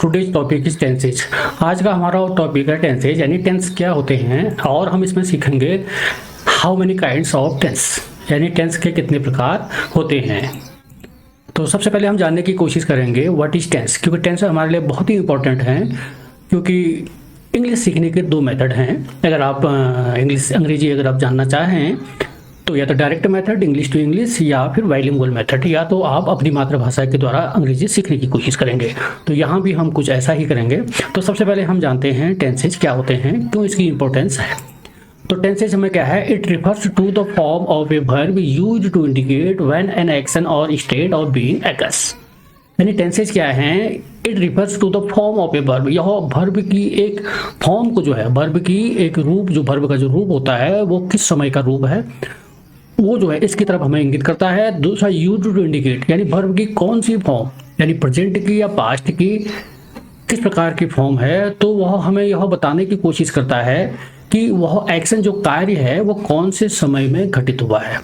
Today's topic is tenses. आज का हमारा टॉपिक है टेंसेज, यानी टेंस क्या होते हैं, और हम इसमें सीखेंगे how many kinds of tense, यानी टेंस के कितने प्रकार होते हैं। तो सबसे पहले हम जानने की कोशिश करेंगे व्हाट इज टेंस, क्योंकि टेंस हमारे लिए बहुत ही इंपॉर्टेंट है। क्योंकि इंग्लिश सीखने के दो मेथड हैं। अगर आप अंग्रेजी अगर आप जानना चाहें तो या तो direct method English to English, या फिर बाइलिंगुअल मेथड, या तो आप अपनी मातृभाषा के द्वारा अंग्रेजी सीखने की कोशिश करेंगे। तो यहाँ भी हम कुछ ऐसा ही करेंगे। तो सबसे पहले हम जानते हैं टेंसेज क्या होते हैं, क्यों इसकी इंपॉर्टेंस है। तो टेंसेज हमें क्या है, it refers to the form of a verb used to indicate when an action or state of being occurs. यानी टेंसेज क्या है, it refers to the form of a verb, यह वर्ब की एक फॉर्म को जो है, वर्ब की एक रूप, जो वर्ब का जो रूप होता है वो किस समय का रूप है वो जो है इसकी तरफ हमें इंगित करता है। दूसरा यूज्ड टू इंडिकेट, यानी वर्ब की कौन सी फॉर्म, यानी प्रेजेंट की या पास्ट की किस प्रकार की फॉर्म है, तो वह हमें यह बताने की कोशिश करता है कि वह एक्शन जो कार्य है वो कौन से समय में घटित हुआ है।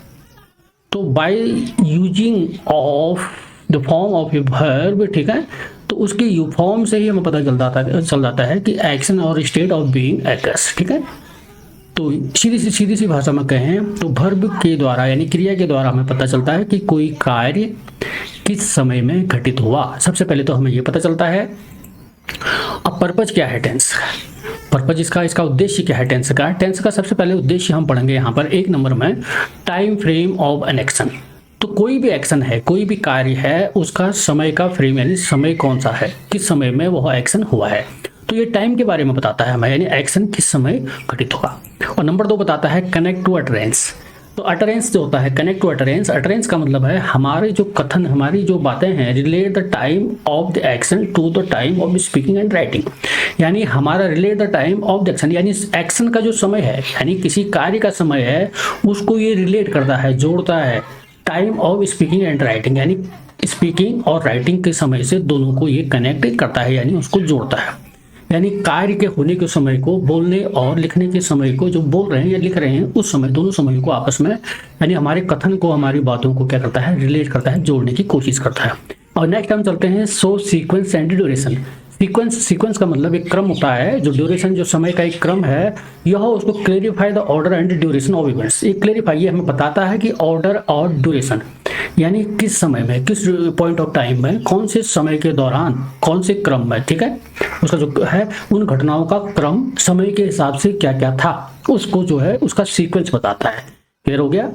तो by using of the form of a verb, ठीक है, तो उसकी यू फॉर्म से ही हमें पता चल जाता है कि action or state of being occurs, ठीक है। तो सीधी सी भाषा में कहें तो वर्ब के द्वारा यानी क्रिया के द्वारा हमें पता चलता है कि कोई कार्य किस समय में घटित हुआ। सबसे पहले तो हमें ये पता चलता है। अब पर्पज क्या है टेंस, पर्पज इसका उद्देश्य क्या है टेंस का। टेंस का सबसे पहले उद्देश्य हम पढ़ेंगे यहाँ पर एक नंबर में, time frame of an action. तो कोई भी एक्शन है, कोई भी कार्य है, उसका समय का फ्रेम यानी समय कौन सा है, किस समय में वह एक्शन हुआ है, तो ये टाइम के बारे में बताता है हमें, यानी एक्शन किस समय घटित होगा। और नंबर 2 बताता है कनेक्ट टू अटरेंस। तो अटरेंस जो होता है, कनेक्ट टू अटरेंस, अटरेंस का मतलब है हमारे जो कथन, हमारी जो बातें हैं, relate the time of the action to the time of speaking and writing. यानी हमारा relate the time of the action, यानी एक्शन का जो समय है, यानी किसी कार्य का समय है, उसको ये रिलेट करता है, जोड़ता है time of speaking and writing, यानी स्पीकिंग और राइटिंग के समय से दोनों को ये कनेक्ट करता है, यानी उसको जोड़ता है। यानी कार्य के होने के समय को, बोलने और लिखने के समय को, जो बोल रहे हैं या लिख रहे हैं उस समय, दोनों समय को आपस में, यानी हमारे कथन को, हमारी बातों को क्या करता है, रिलेट करता है, जोड़ने की कोशिश करता है। और नेक्स्ट हम चलते हैं सो सीक्वेंस एंड ड्यूरेशन। सीक्वेंस का मतलब एक क्रम होता है, जो ड्यूरेशन जो समय का एक क्रम है, यह उसको clarify the order and duration of events. ये क्लेरिफाई, ये हमें बताता है कि ऑर्डर और ड्यूरेशन, यानी किस समय में, किस पॉइंट ऑफ टाइम में, कौन से समय के दौरान, कौन से क्रम में, ठीक है, उसका जो है उन घटनाओं का क्रम समय के हिसाब से क्या क्या था, उसको जो है उसका सीक्वेंस बताता है। क्लियर हो गया।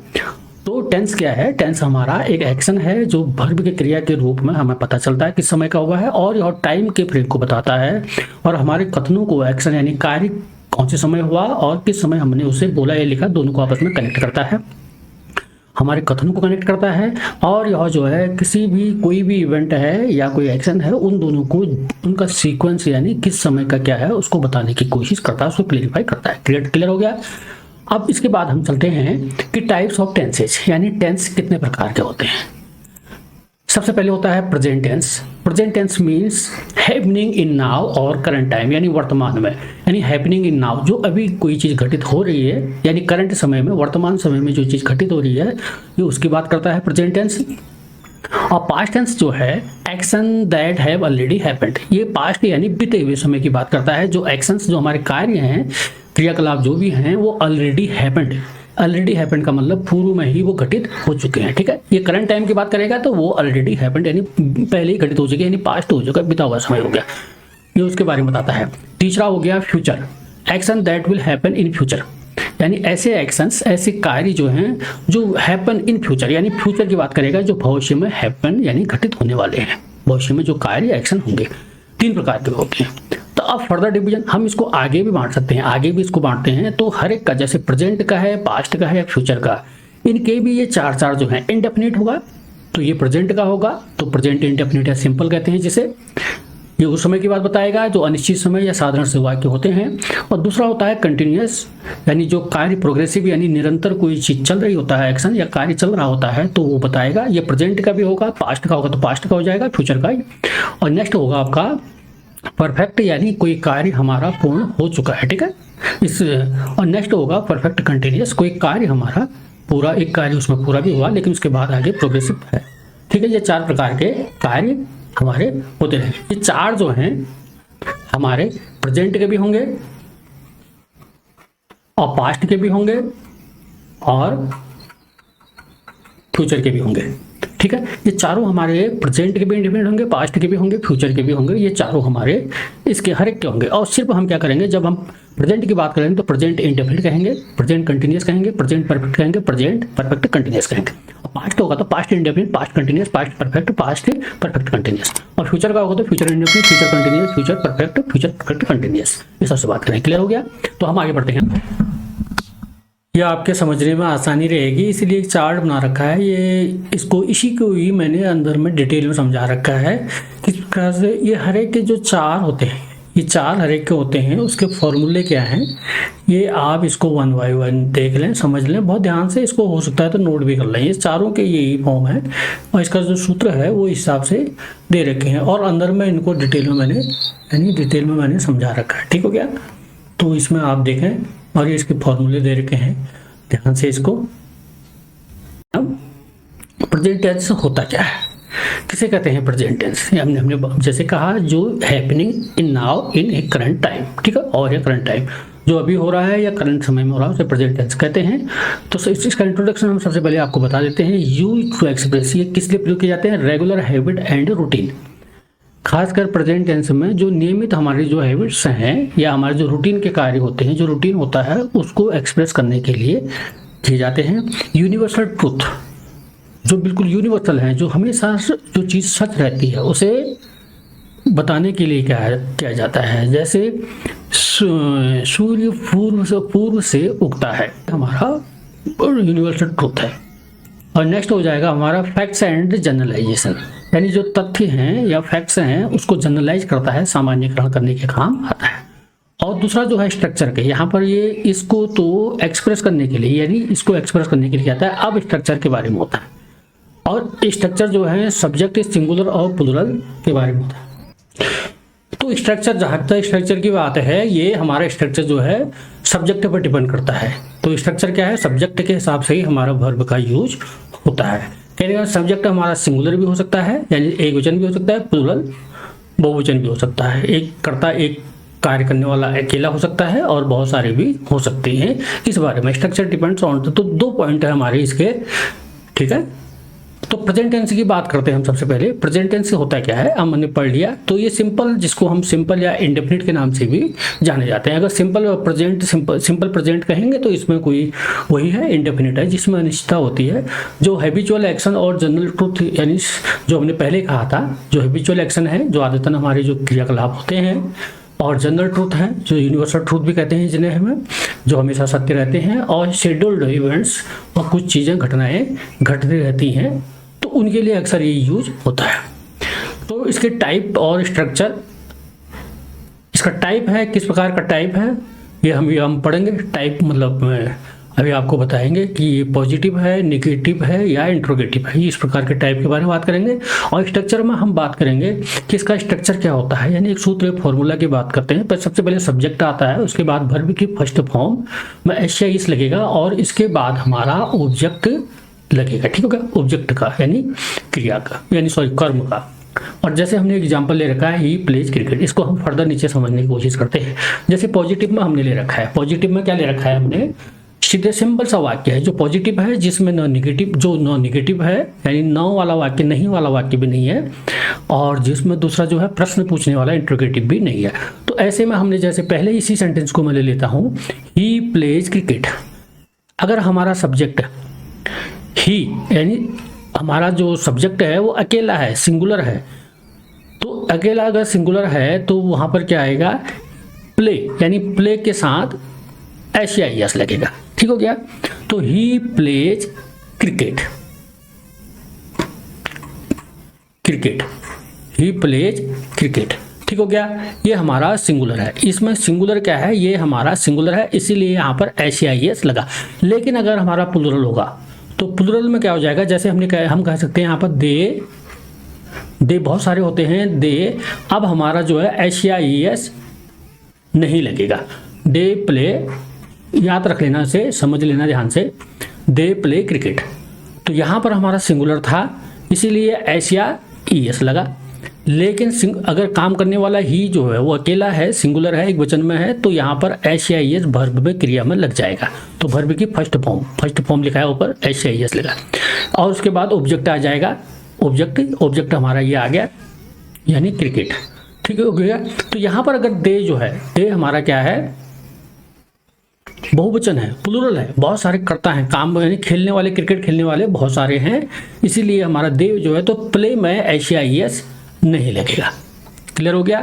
तो टेंस क्या है, टेंस हमारा एक एक्शन है जो वर्ब के क्रिया के रूप में हमें पता चलता है किस समय का हुआ है, और यह टाइम के फ्रेम को बताता है, और हमारे कथनों को, एक्शन यानी कार्य कौन से समय हुआ और किस समय हमने उसे बोला या लिखा, दोनों को आपस में कनेक्ट करता है, हमारे कथनों को कनेक्ट करता है। और यह जो है किसी भी, कोई भी इवेंट है या कोई एक्शन है, उन दोनों को, उनका सीक्वेंस यानी किस समय का क्या है उसको बताने की कोशिश करता है, उसको क्लेरिफाई करता है। क्लियर हो गया। अब इसके बाद हम चलते हैं कि टाइप्स ऑफ टेंसेज, यानी टेंस कितने प्रकार के होते हैं। सबसे पहले होता है present tense. Present tense means happening in now or current time, यानी वर्तमान में, यानी हैपनिंग इन नाउ, जो अभी कोई चीज़ घटित हो रही है, यानी करंट समय में, वर्तमान समय में जो चीज़ घटित हो रही है, ये उसकी बात करता है प्रेजेंट टेंस। और पास्ट टेंस जो है, action that have already happened, ये पास्ट यानी बीते हुए समय की बात करता है, जो एक्शंस, जो हमारे कार्य हैं, क्रियाकलाप जो भी हैं, वो ऑलरेडी हैपेंड। ऑलरेडी हैपेंड का मतलब पूर्व में ही वो घटित हो चुके हैं, ठीक है। ये करंट टाइम की बात करेगा तो वो ऑलरेडी हैपेंड, यानी पहले ही घटित हो चुके, यानी पास्ट हो चुका, बीता हुआ समय हो गया, ये उसके बारे में बताता है। तीसरा हो गया future, action that will happen in future, यानी ऐसे एक्शंस, ऐसे कार्य जो हैं जो हैपन इन फ्यूचर, यानी फ्यूचर की बात करेगा, जो भविष्य में हैपन यानी घटित होने वाले हैं, भविष्य में जो कार्य एक्शन होंगे। 3 प्रकार के होते हैं। तो अब फर्दर डिवीजन हम इसको आगे भी बांट सकते हैं, आगे भी इसको बांटते हैं। तो हर एक का, जैसे प्रेजेंट का है, पास्ट का है या फ्यूचर का, इनके भी ये चार जो हैं, इंडेफिनिट होगा तो ये प्रेजेंट का होगा, तो प्रेजेंट इंडेफिनिट या सिंपल कहते हैं जिसे, ये उस समय की बात बताएगा जो अनिश्चित समय या साधारण से वाक्य होते हैं। और दूसरा होता है कंटिन्यूअस, यानी जो कार्य प्रोग्रेसिव, यानी निरंतर कोई चीज चल रही होता है, एक्शन या कार्य चल रहा होता है, तो वो बताएगा। ये प्रेजेंट का भी होगा, पास्ट का होगा तो पास्ट का हो जाएगा, फ्यूचर का। और नेक्स्ट होगा आपका परफेक्ट, यानी कोई कार्य हमारा पूर्ण हो चुका है, ठीक है। और नेक्स्ट होगा परफेक्ट कंटिन्यूअस, कोई कार्य हमारा पूरा, एक कार्य उसमें पूरा भी हुआ लेकिन उसके बाद आगे प्रोग्रेसिव है, ठीक है। ये 4 प्रकार के कार्य हमारे होते हैं। ये 4 जो हैं हमारे प्रेजेंट के भी होंगे और पास्ट के भी होंगे और फ्यूचर के भी होंगे। ठीक है, ये चारों हमारे प्रेजेंट के भी इंडिपेंडेंट होंगे, पास्ट के भी होंगे, फ्यूचर के भी होंगे, ये चारों हमारे इसके हर एक के होंगे। और सिर्फ हम क्या करेंगे, जब हम प्रेजेंट की बात करेंगे तो प्रेजेंट इंडेफिनिट कहेंगे, प्रेजेंट कंटिन्यूअस कहेंगे, प्रेजेंट परफेक्ट कहेंगे, प्रेजेंट परफेक्ट कंटिन्यूअस कहेंगे। और पास्ट होगा तो past indefinite, past continuous, past perfect, past perfect continuous. और फ्यूचर का होगा तो future indefinite, future continuous, future perfect, future perfect continuous. ये सबसे बात करें। क्लियर हो गया? तो हम आगे बढ़ते हैं। यह आपके समझने में आसानी रहेगी, इसलिए एक चार्ट बना रखा है। ये इसको इसी को ही मैंने अंदर में डिटेल में समझा रखा है। किस प्रकार से ये हर एक के जो चार होते हैं, ये चार हर एक के होते हैं, उसके फॉर्मूले क्या हैं, ये आप इसको 1 बाय 1 देख लें, समझ लें बहुत ध्यान से। इसको हो सकता है तो नोट भी कर लें। ये चारों के यही फॉर्म है और इसका जो सूत्र है वो इस हिसाब से दे रखे हैं और अंदर में इनको डिटेल में मैंने समझा रखा है। ठीक हो गया? तो इसमें आप देखें और ये इसके फॉर्मूले दे रखे हैं, ध्यान से इसको। अब प्रेजेंट टेंस होता क्या है, किसे कहते हैं प्रेजेंट टेंस? हमने जैसे कहा, जो happening in now in A current time. ठीक है, और ये करंट टाइम जो अभी हो रहा है या करंट समय में हो रहा है उसे प्रेजेंट टेंस कहते हैं। तो इसका इंट्रोडक्शन हम सबसे पहले आपको बता देते हैं। यूज टू एक्सप्रेस, ये किस लिए प्रयोग किए जाते हैं? Regular habit and routine. खासकर प्रेजेंट टेंस में जो नियमित हमारी जो हैबिट्स हैं या हमारे जो रूटीन के कार्य होते हैं, जो रूटीन होता है उसको एक्सप्रेस करने के लिए किए जाते हैं। यूनिवर्सल ट्रूथ, जो बिल्कुल यूनिवर्सल है, जो हमेशा जो चीज़ सच रहती है उसे बताने के लिए क्या किया जाता है। जैसे सूर्य पूर्व से उगता है, हमारा यूनिवर्सल ट्रूथ है। और नेक्स्ट हो जाएगा हमारा फैक्ट्स एंड जनरलाइजेशन, यानी जो तथ्य हैं या फैक्ट्स हैं उसको जनरलाइज करता है, सामान्यकरण करने के काम आता है। और दूसरा जो है स्ट्रक्चर के, यहाँ पर ये इसको तो एक्सप्रेस करने के लिए, यानी इसको एक्सप्रेस करने के लिए आता है। अब स्ट्रक्चर के बारे में होता है और स्ट्रक्चर जो है सब्जेक्ट, सिंगुलर और प्लूरल के बारे में होता है। तो स्ट्रक्चर, जहाँ तक स्ट्रक्चर की बात है, ये हमारा स्ट्रक्चर जो है सब्जेक्ट पर डिपेंड करता है। तो स्ट्रक्चर क्या है? सब्जेक्ट के हिसाब से ही हमारा वर्ब का यूज होता है। कहने सब्जेक्ट हमारा सिंगुलर भी हो सकता है, यानी एक वचन भी हो सकता है, प्लूरल बहुवचन भी हो सकता है। एक कर्ता, एक कार्य करने वाला अकेला हो सकता है और बहुत सारे भी हो सकते हैं। इस बारे में स्ट्रक्चर डिपेंड्स ऑन। तो 2 पॉइंट है हमारे इसके। ठीक है, तो प्रेजेंट टेंस की बात करते हैं हम सबसे पहले। प्रेजेंट टेंस होता क्या है हमने पढ़ लिया। तो ये सिंपल, जिसको हम सिंपल या इंडेफिनिट के नाम से भी जाने जाते हैं। अगर सिंपल प्रेजेंट, सिंपल प्रेजेंट कहेंगे तो इसमें कोई वही है, इंडेफिनिट है, जिसमें अनिश्चितता होती है। जो हैबिचुअल एक्शन और जनरल ट्रूथ, यानी जो हमने पहले कहा था, जो हैबिचुअल एक्शन है, जो आदतन हमारे जो क्रियाकलाप होते हैं, और जनरल ट्रूथ है, जो यूनिवर्सल ट्रूथ भी कहते हैं जिन्हें हमें, जो हमेशा सत्य रहते हैं। और शेड्यूल्ड इवेंट्स, और कुछ चीज़ें, घटनाएं घटती रहती हैं, तो उनके लिए अक्सर ये यूज होता है। तो इसके टाइप और स्ट्रक्चर, इसका टाइप है, किस प्रकार का टाइप है ये हम पढ़ेंगे। टाइप मतलब अभी आपको बताएंगे कि ये पॉजिटिव है, नेगेटिव है या इंट्रोगेटिव है। इस प्रकार के टाइप के बारे में बात करेंगे। और स्ट्रक्चर में हम बात करेंगे कि इसका स्ट्रक्चर क्या होता है, यानी एक सूत्र, फॉर्मूला की बात करते हैं। पर सबसे पहले सब्जेक्ट आता है, उसके बाद वर्ब की फर्स्ट फॉर्म में एस या इस लगेगा और इसके बाद हमारा ऑब्जेक्ट लगेगा। ठीक होगा, ऑब्जेक्ट का यानी क्रिया का, यानी सॉरी कर्म का। और जैसे हमने एग्जांपल ले रखा है, ही प्लेज क्रिकेट, इसको हम फर्दर नीचे समझने की कोशिश करते हैं। जैसे पॉजिटिव में हमने ले रखा है, पॉजिटिव में क्या ले रखा है हमने, सीधे सिंपल सा वाक्य है जो पॉजिटिव है, जिसमें नॉन नेगेटिव है, यानी नो वाला वाक्य, नहीं वाला वाक्य भी नहीं है, और जिसमें दूसरा जो है प्रश्न पूछने वाला इंट्रोगेटिव भी नहीं है। तो ऐसे में हमने जैसे पहले इसी सेंटेंस को मैं ले लेता हूँ, ही प्लेज क्रिकेट। अगर हमारा सब्जेक्ट ही, यानी हमारा जो सब्जेक्ट है वो अकेला है, सिंगुलर है, तो अकेला अगर सिंगुलर है तो वहाँ पर क्या आएगा, प्ले, यानी प्ले के साथ एस लगेगा। ठीक हो गया। तो he plays cricket, he plays cricket. ठीक हो गया, ये हमारा सिंगुलर है। इसमें सिंगुलर क्या है, ये हमारा सिंगुलर है, इसीलिए यहाँ पर एस लगा। लेकिन अगर हमारा प्लूरल होगा तो प्लूरल में क्या हो जाएगा, जैसे हम कह सकते हैं यहाँ पर दे बहुत सारे होते हैं, दे। अब हमारा जो है एस नहीं लगेगा, दे प्ले, याद रख लेना से, समझ लेना ध्यान से, दे प्ले क्रिकेट। तो यहाँ पर हमारा सिंगुलर था, इसीलिए एस लगा। लेकिन अगर काम करने वाला ही जो है वो अकेला है, सिंगुलर है, एक वचन में है, तो यहाँ पर एस या एस वर्ब में क्रिया में लग जाएगा। तो वर्ब की फर्स्ट फॉर्म लिखा है ऊपर, एस या एस लिखा है। और उसके बाद ऑब्जेक्ट आ जाएगा, ऑब्जेक्ट हमारा ये आ गया, यानी क्रिकेट। ठीक है, हो गया। तो यहाँ पर अगर दे जो है, दे हमारा क्या है, बहुवचन है, प्लूरल है, बहुत सारे करता है काम, यानी खेलने वाले, क्रिकेट खेलने वाले बहुत सारे हैं, इसीलिए हमारा दे जो है तो प्ले में एस या एस नहीं लगेगा। क्लियर हो गया।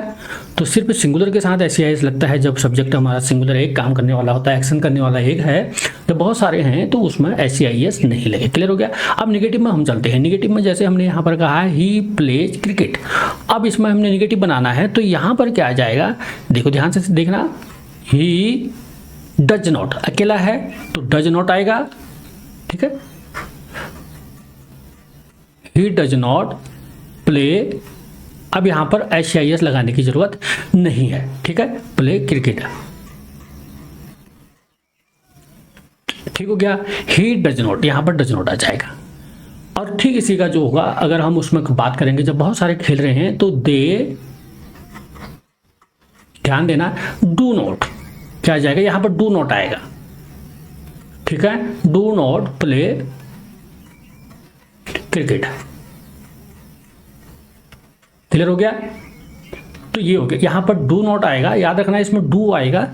तो सिर्फ सिंगुलर के साथ एस या एस लगता है जब सब्जेक्ट हमारा सिंगुलर एक, काम करने वाला होता है, एक्शन करने वाला एक है। जब बहुत सारे हैं तो उसमें एस या एस नहीं लगे। क्लियर हो गया। अब निगेटिव में हम चलते हैं। निगेटिव में जैसे हमने यहाँ पर कहा ही प्लेज क्रिकेट, अब इसमें हमने निगेटिव बनाना है, तो यहाँ पर क्या आ जाएगा, देखो ध्यान से देखना, ही डज नॉट, अकेला है तो डज नॉट आएगा। ठीक है, ही डज नॉट प्ले, अब यहां पर एस या एस लगाने की जरूरत नहीं है। ठीक है, प्ले क्रिकेट, ठीक हो गया। ही डज नॉट, यहां पर डज नॉट आ जाएगा। और ठीक इसी का जो होगा, अगर हम उसमें बात करेंगे, जब बहुत सारे खेल रहे हैं तो दे, ध्यान देना, डू नॉट क्या आ जाएगा, यहां पर डू नॉट आएगा। ठीक है, do not play cricket. Clear हो गया। तो ये हो गया, यहां पर डू नॉट आएगा, याद रखना इसमें डू आएगा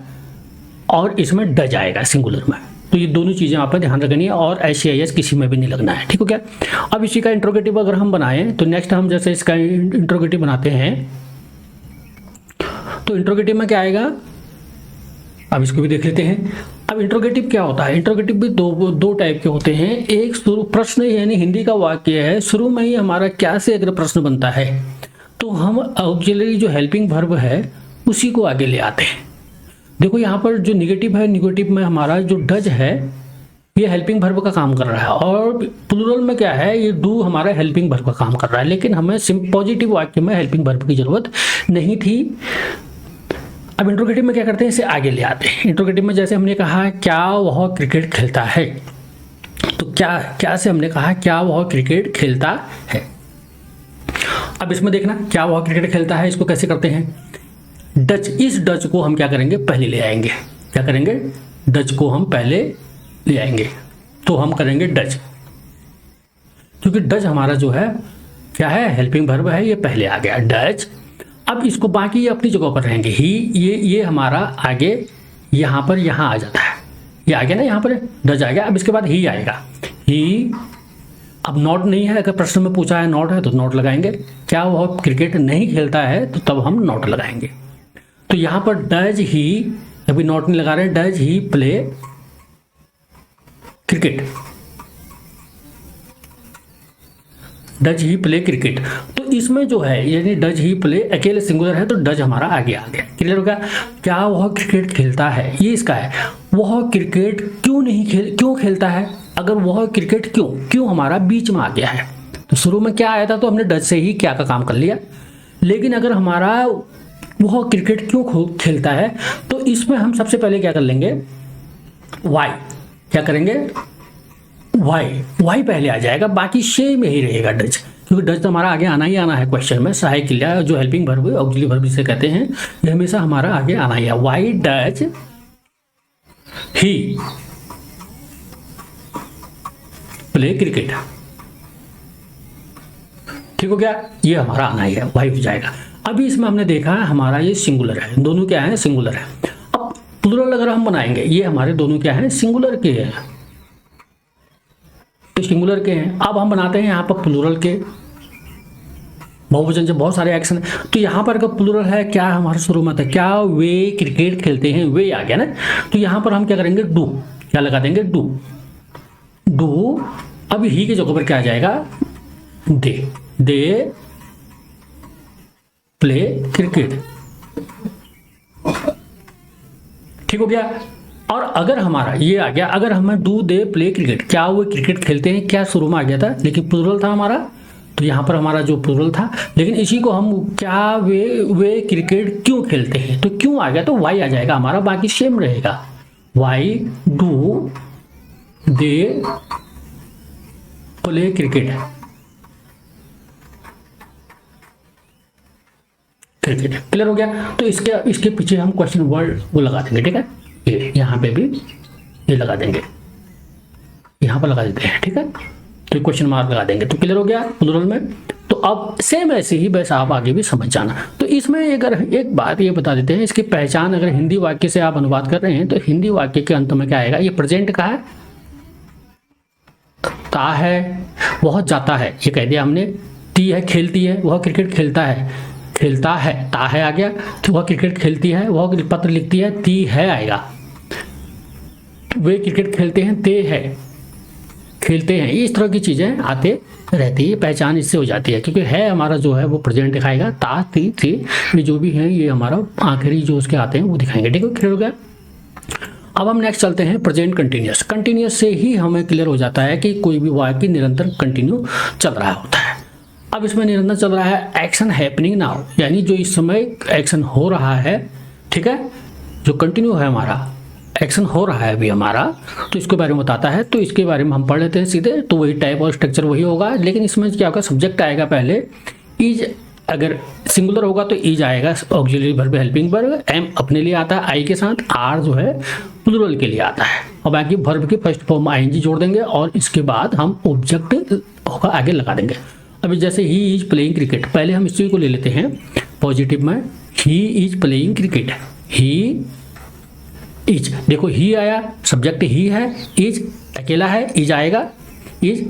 और इसमें डज आएगा सिंगुलर में। तो ये दोनों चीजें आप ध्यान रखनी है, और एस या एस किसी में भी नहीं लगना है। ठीक हो गया। अब इसी का इंट्रोगेटिव अगर हम बनाएं तो नेक्स्ट हम जैसे इसका इंट्रोगेटिव बनाते हैं, तो इंट्रोगेटिव में क्या आएगा, अब इसको भी देख लेते हैं। अब इंट्रोगेटिव क्या होता है, इंट्रोगेटिव भी दो टाइप के होते हैं। एक शुरू प्रश्न, यानी हिंदी का वाक्य है, शुरू में ही हमारा क्या से अगर प्रश्न बनता है तो हम ऑक्सिलरी जो हेल्पिंग वर्ब है उसी को आगे ले आते हैं। देखो यहाँ पर जो निगेटिव है, निगेटिव में हमारा जो डज है ये हेल्पिंग वर्ब का काम कर रहा है, और प्लूरल में क्या है, ये डू हमारा हेल्पिंग वर्ब का काम कर रहा है। लेकिन हमें पॉजिटिव वाक्य में हेल्पिंग वर्ब की जरूरत नहीं थी। अब इंट्रोगेटिव में क्या करते हैं, इसे आगे ले आते हैं। इंट्रोगेटिव में जैसे हमने कहा क्या वह क्रिकेट खेलता है, तो क्या से हमने कहा क्या वह क्रिकेट खेलता है। अब इसमें देखना, क्या वह क्रिकेट खेलता है, इसको कैसे करते हैं, डच, इस डच को हम क्या करेंगे, पहले ले आएंगे। क्या करेंगे, डच को हम पहले ले आएंगे, तो हम करेंगे डच, क्योंकि डच हमारा जो है क्या है, हेल्पिंग वर्ब है, ये पहले आ गया डच। अब इसको बाकी अपनी जगह पर रहेंगे, ही ये हमारा आगे यहाँ पर यहाँ आ जाता है, ये आ गया ना, यहाँ पर डच आ गया। अब इसके बाद ही आएगा, ही, अब नॉट नहीं है, अगर प्रश्न में पूछा है नॉट है तो नॉट लगाएंगे, क्या वह क्रिकेट नहीं खेलता है तो तब हम नॉट लगाएंगे। तो यहाँ पर डज ही, अभी नॉट नहीं लगा रहे, does he play cricket, does he play cricket. तो इसमें जो है यानी डज ही प्ले अकेले सिंगुलर है तो डज हमारा आगे आ गया। क्लियर होगा। क्या वह क्रिकेट खेलता है, ये इसका है, वह क्रिकेट क्यों खेलता है, अगर वह क्रिकेट क्यों हमारा बीच में आ गया है, तो शुरू में क्या आया था तो हमने डज से ही क्या का काम कर लिया। लेकिन अगर हमारा वह क्रिकेट क्यों खेलता है तो इसमें हम सबसे पहले क्या कर लेंगे, वाई, क्या करेंगे, वाई पहले आ जाएगा, बाकी शे में ही रहेगा डज, क्योंकि डज तो हमारा आगे आना ही आना है क्वेश्चन में। सहायक क्रिया जो हेल्पिंग वर्ब है, ऑक्सिलरी वर्ब जिसे कहते हैं, ये हमेशा हमारा आगे आना ही है। Why does he play cricket, ठीक हो गया, ये हमारा आना ही है, वाई हो जाएगा। अभी इसमें हमने देखा है हमारा ये सिंगुलर है, दोनों क्या है, सिंगुलर है। अब प्लूरल अगर हम बनाएंगे, ये हमारे दोनों क्या है, सिंगुलर के हैं, तो सिंगुलर के हैं। अब हम बनाते हैं यहाँ पर प्लूरल के, बहुवचन से बहुत सारे एक्शन है, तो यहाँ पर अगर प्लूरल है, क्या हमारा शुरू में था, क्या वे क्रिकेट खेलते हैं, वे आ गया ना, तो यहाँ पर हम क्या करेंगे, डू, क्या लगा देंगे, डू। अब ही की जगह पर क्या आ जाएगा, दे प्ले क्रिकेट, ठीक हो गया। और अगर हमारा ये आ गया, अगर हमें डू दे प्ले क्रिकेट, क्या वो क्रिकेट खेलते हैं, क्या शुरू में आ गया था, लेकिन प्लूरल था हमारा, तो यहाँ पर हमारा जो प्लूरल था, लेकिन इसी को हम क्या वे क्रिकेट क्यों खेलते हैं, तो क्यों आ गया, तो वाई आ जाएगा हमारा, बाकी सेम रहेगा, why do they play cricket. Cricket. Clear हो गया। तो इसके इसके पीछे हम क्वेश्चन वर्ड वो लगा देंगे, ठीक है, ये यहाँ पे भी ये लगा देंगे, यहाँ पर लगा देते हैं, ठीक है, तो क्वेश्चन मार्क लगा देंगे। तो क्लियर हो गया प्लूरल में। तो अब सेम ऐसे ही बस आप आगे भी समझ जाना। तो इसमें अगर एक बात ये बता देते हैं, इसकी पहचान अगर हिंदी वाक्य से आप अनुवाद कर रहे हैं तो हिंदी वाक्य के अंत में क्या आएगा, ये प्रेजेंट का है, ता है, वह जाता है, ये कह दिया हमने। ती है, खेलती है, वह क्रिकेट खेलता है, खेलता है, ता है आ गया, तो वह क्रिकेट खेलती है, वह पत्र लिखती है, ती है आएगा। वे क्रिकेट खेलते हैं, ते है, खेलते हैं। इस तरह की चीजें आते रहती है, पहचान इससे हो जाती है, क्योंकि है हमारा जो है वो प्रेजेंट दिखाएगा, ता ती थी ये जो भी है ये हमारा आखिरी जो उसके आते हैं वो दिखाएंगे, ठीक है, क्लियर हो गया। अब हम नेक्स्ट चलते हैं प्रेजेंट कंटिन्यूअस। कंटिन्यूअस से ही हमें क्लियर हो जाता है कि कोई भी वाक्य निरंतर कंटिन्यू चल रहा होता है। अब इसमें निरंतर चल रहा है एक्शन हैपनिंग नाउ, यानी जो इस समय एक्शन हो रहा है, ठीक है, जो कंटिन्यू है हमारा एक्शन हो रहा है अभी हमारा, तो इसके बारे में बताता है। तो इसके बारे में हम पढ़ लेते हैं सीधे। तो वही टाइप और स्ट्रक्चर वही होगा, लेकिन इसमें क्या होगा, सब्जेक्ट आएगा पहले, इज अगर सिंगुलर होगा तो इज आएगा, auxiliary verb helping verb, am अपने लिए आता है आई के साथ, आर जो है प्लूरल के लिए आता है, और बाकी वर्ब की फर्स्ट फॉर्म आईएनजी जोड़ देंगे और इसके बाद हम ऑब्जेक्ट होगा आगे लगा देंगे। अभी जैसे ही इज प्लेइंग क्रिकेट, पहले हम इसी को ले लेते हैं पॉजिटिव में, he is playing cricket, he is, देखो ही आया, सब्जेक्ट ही है, इज अकेला है, इज आएगा, इज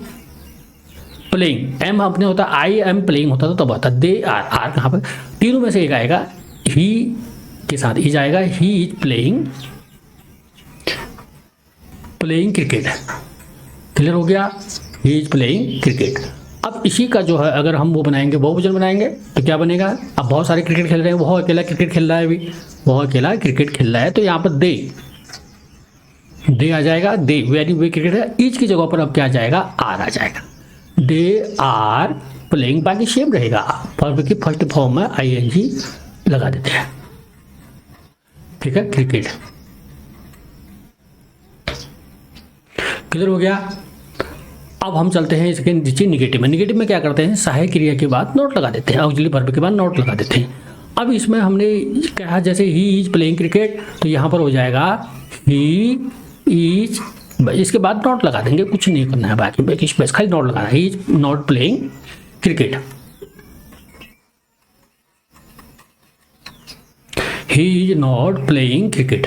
प्लेइंग, एम अपने होता, आई एम प्लेइंग होता तो तब आता, दे आर, आर कहाँ पर, तीनों में से एक आएगा, ही के साथ इज आएगा, he is playing, playing cricket. Clear हो गया, ही इज प्लेइंग क्रिकेट। अब इसी का जो है अगर हम वो बनाएंगे, बहुवचन बनाएंगे तो क्या बनेगा, अब बहुत सारे क्रिकेट खेल रहे हैं, वह अकेला क्रिकेट खेल रहा है, अभी वह अकेला क्रिकेट खेल रहा है, तो यहाँ पर दे आ जाएगा, दे वेरी वे क्रिकेट है, ईच की जगह पर अब क्या आ जाएगा, आर आ जाएगा, दे आर प्लेइंग, बाकी सेम रहेगा, वर्ब की फर्स्ट फॉर्म में आईएनजी लगा देते हैं, ठीक है, क्रिकेट। क्लियर हो गया। अब हम चलते हैं इसके नीचे निगेटिव में। निगेटिव में क्या करते हैं, सहायक क्रिया के बाद नोट लगा देते हैं, ऑक्सिलरी वर्ब के बाद नोट लगा देते हैं। अब इसमें हमने कहा जैसे ही इज प्लेइंग क्रिकेट, तो यहाँ पर हो जाएगा ही इज, इसके बाद नोट लगा देंगे, कुछ नहीं करना है बाकी बस खाली नोट लगाना है, he is not playing cricket, he is not playing cricket,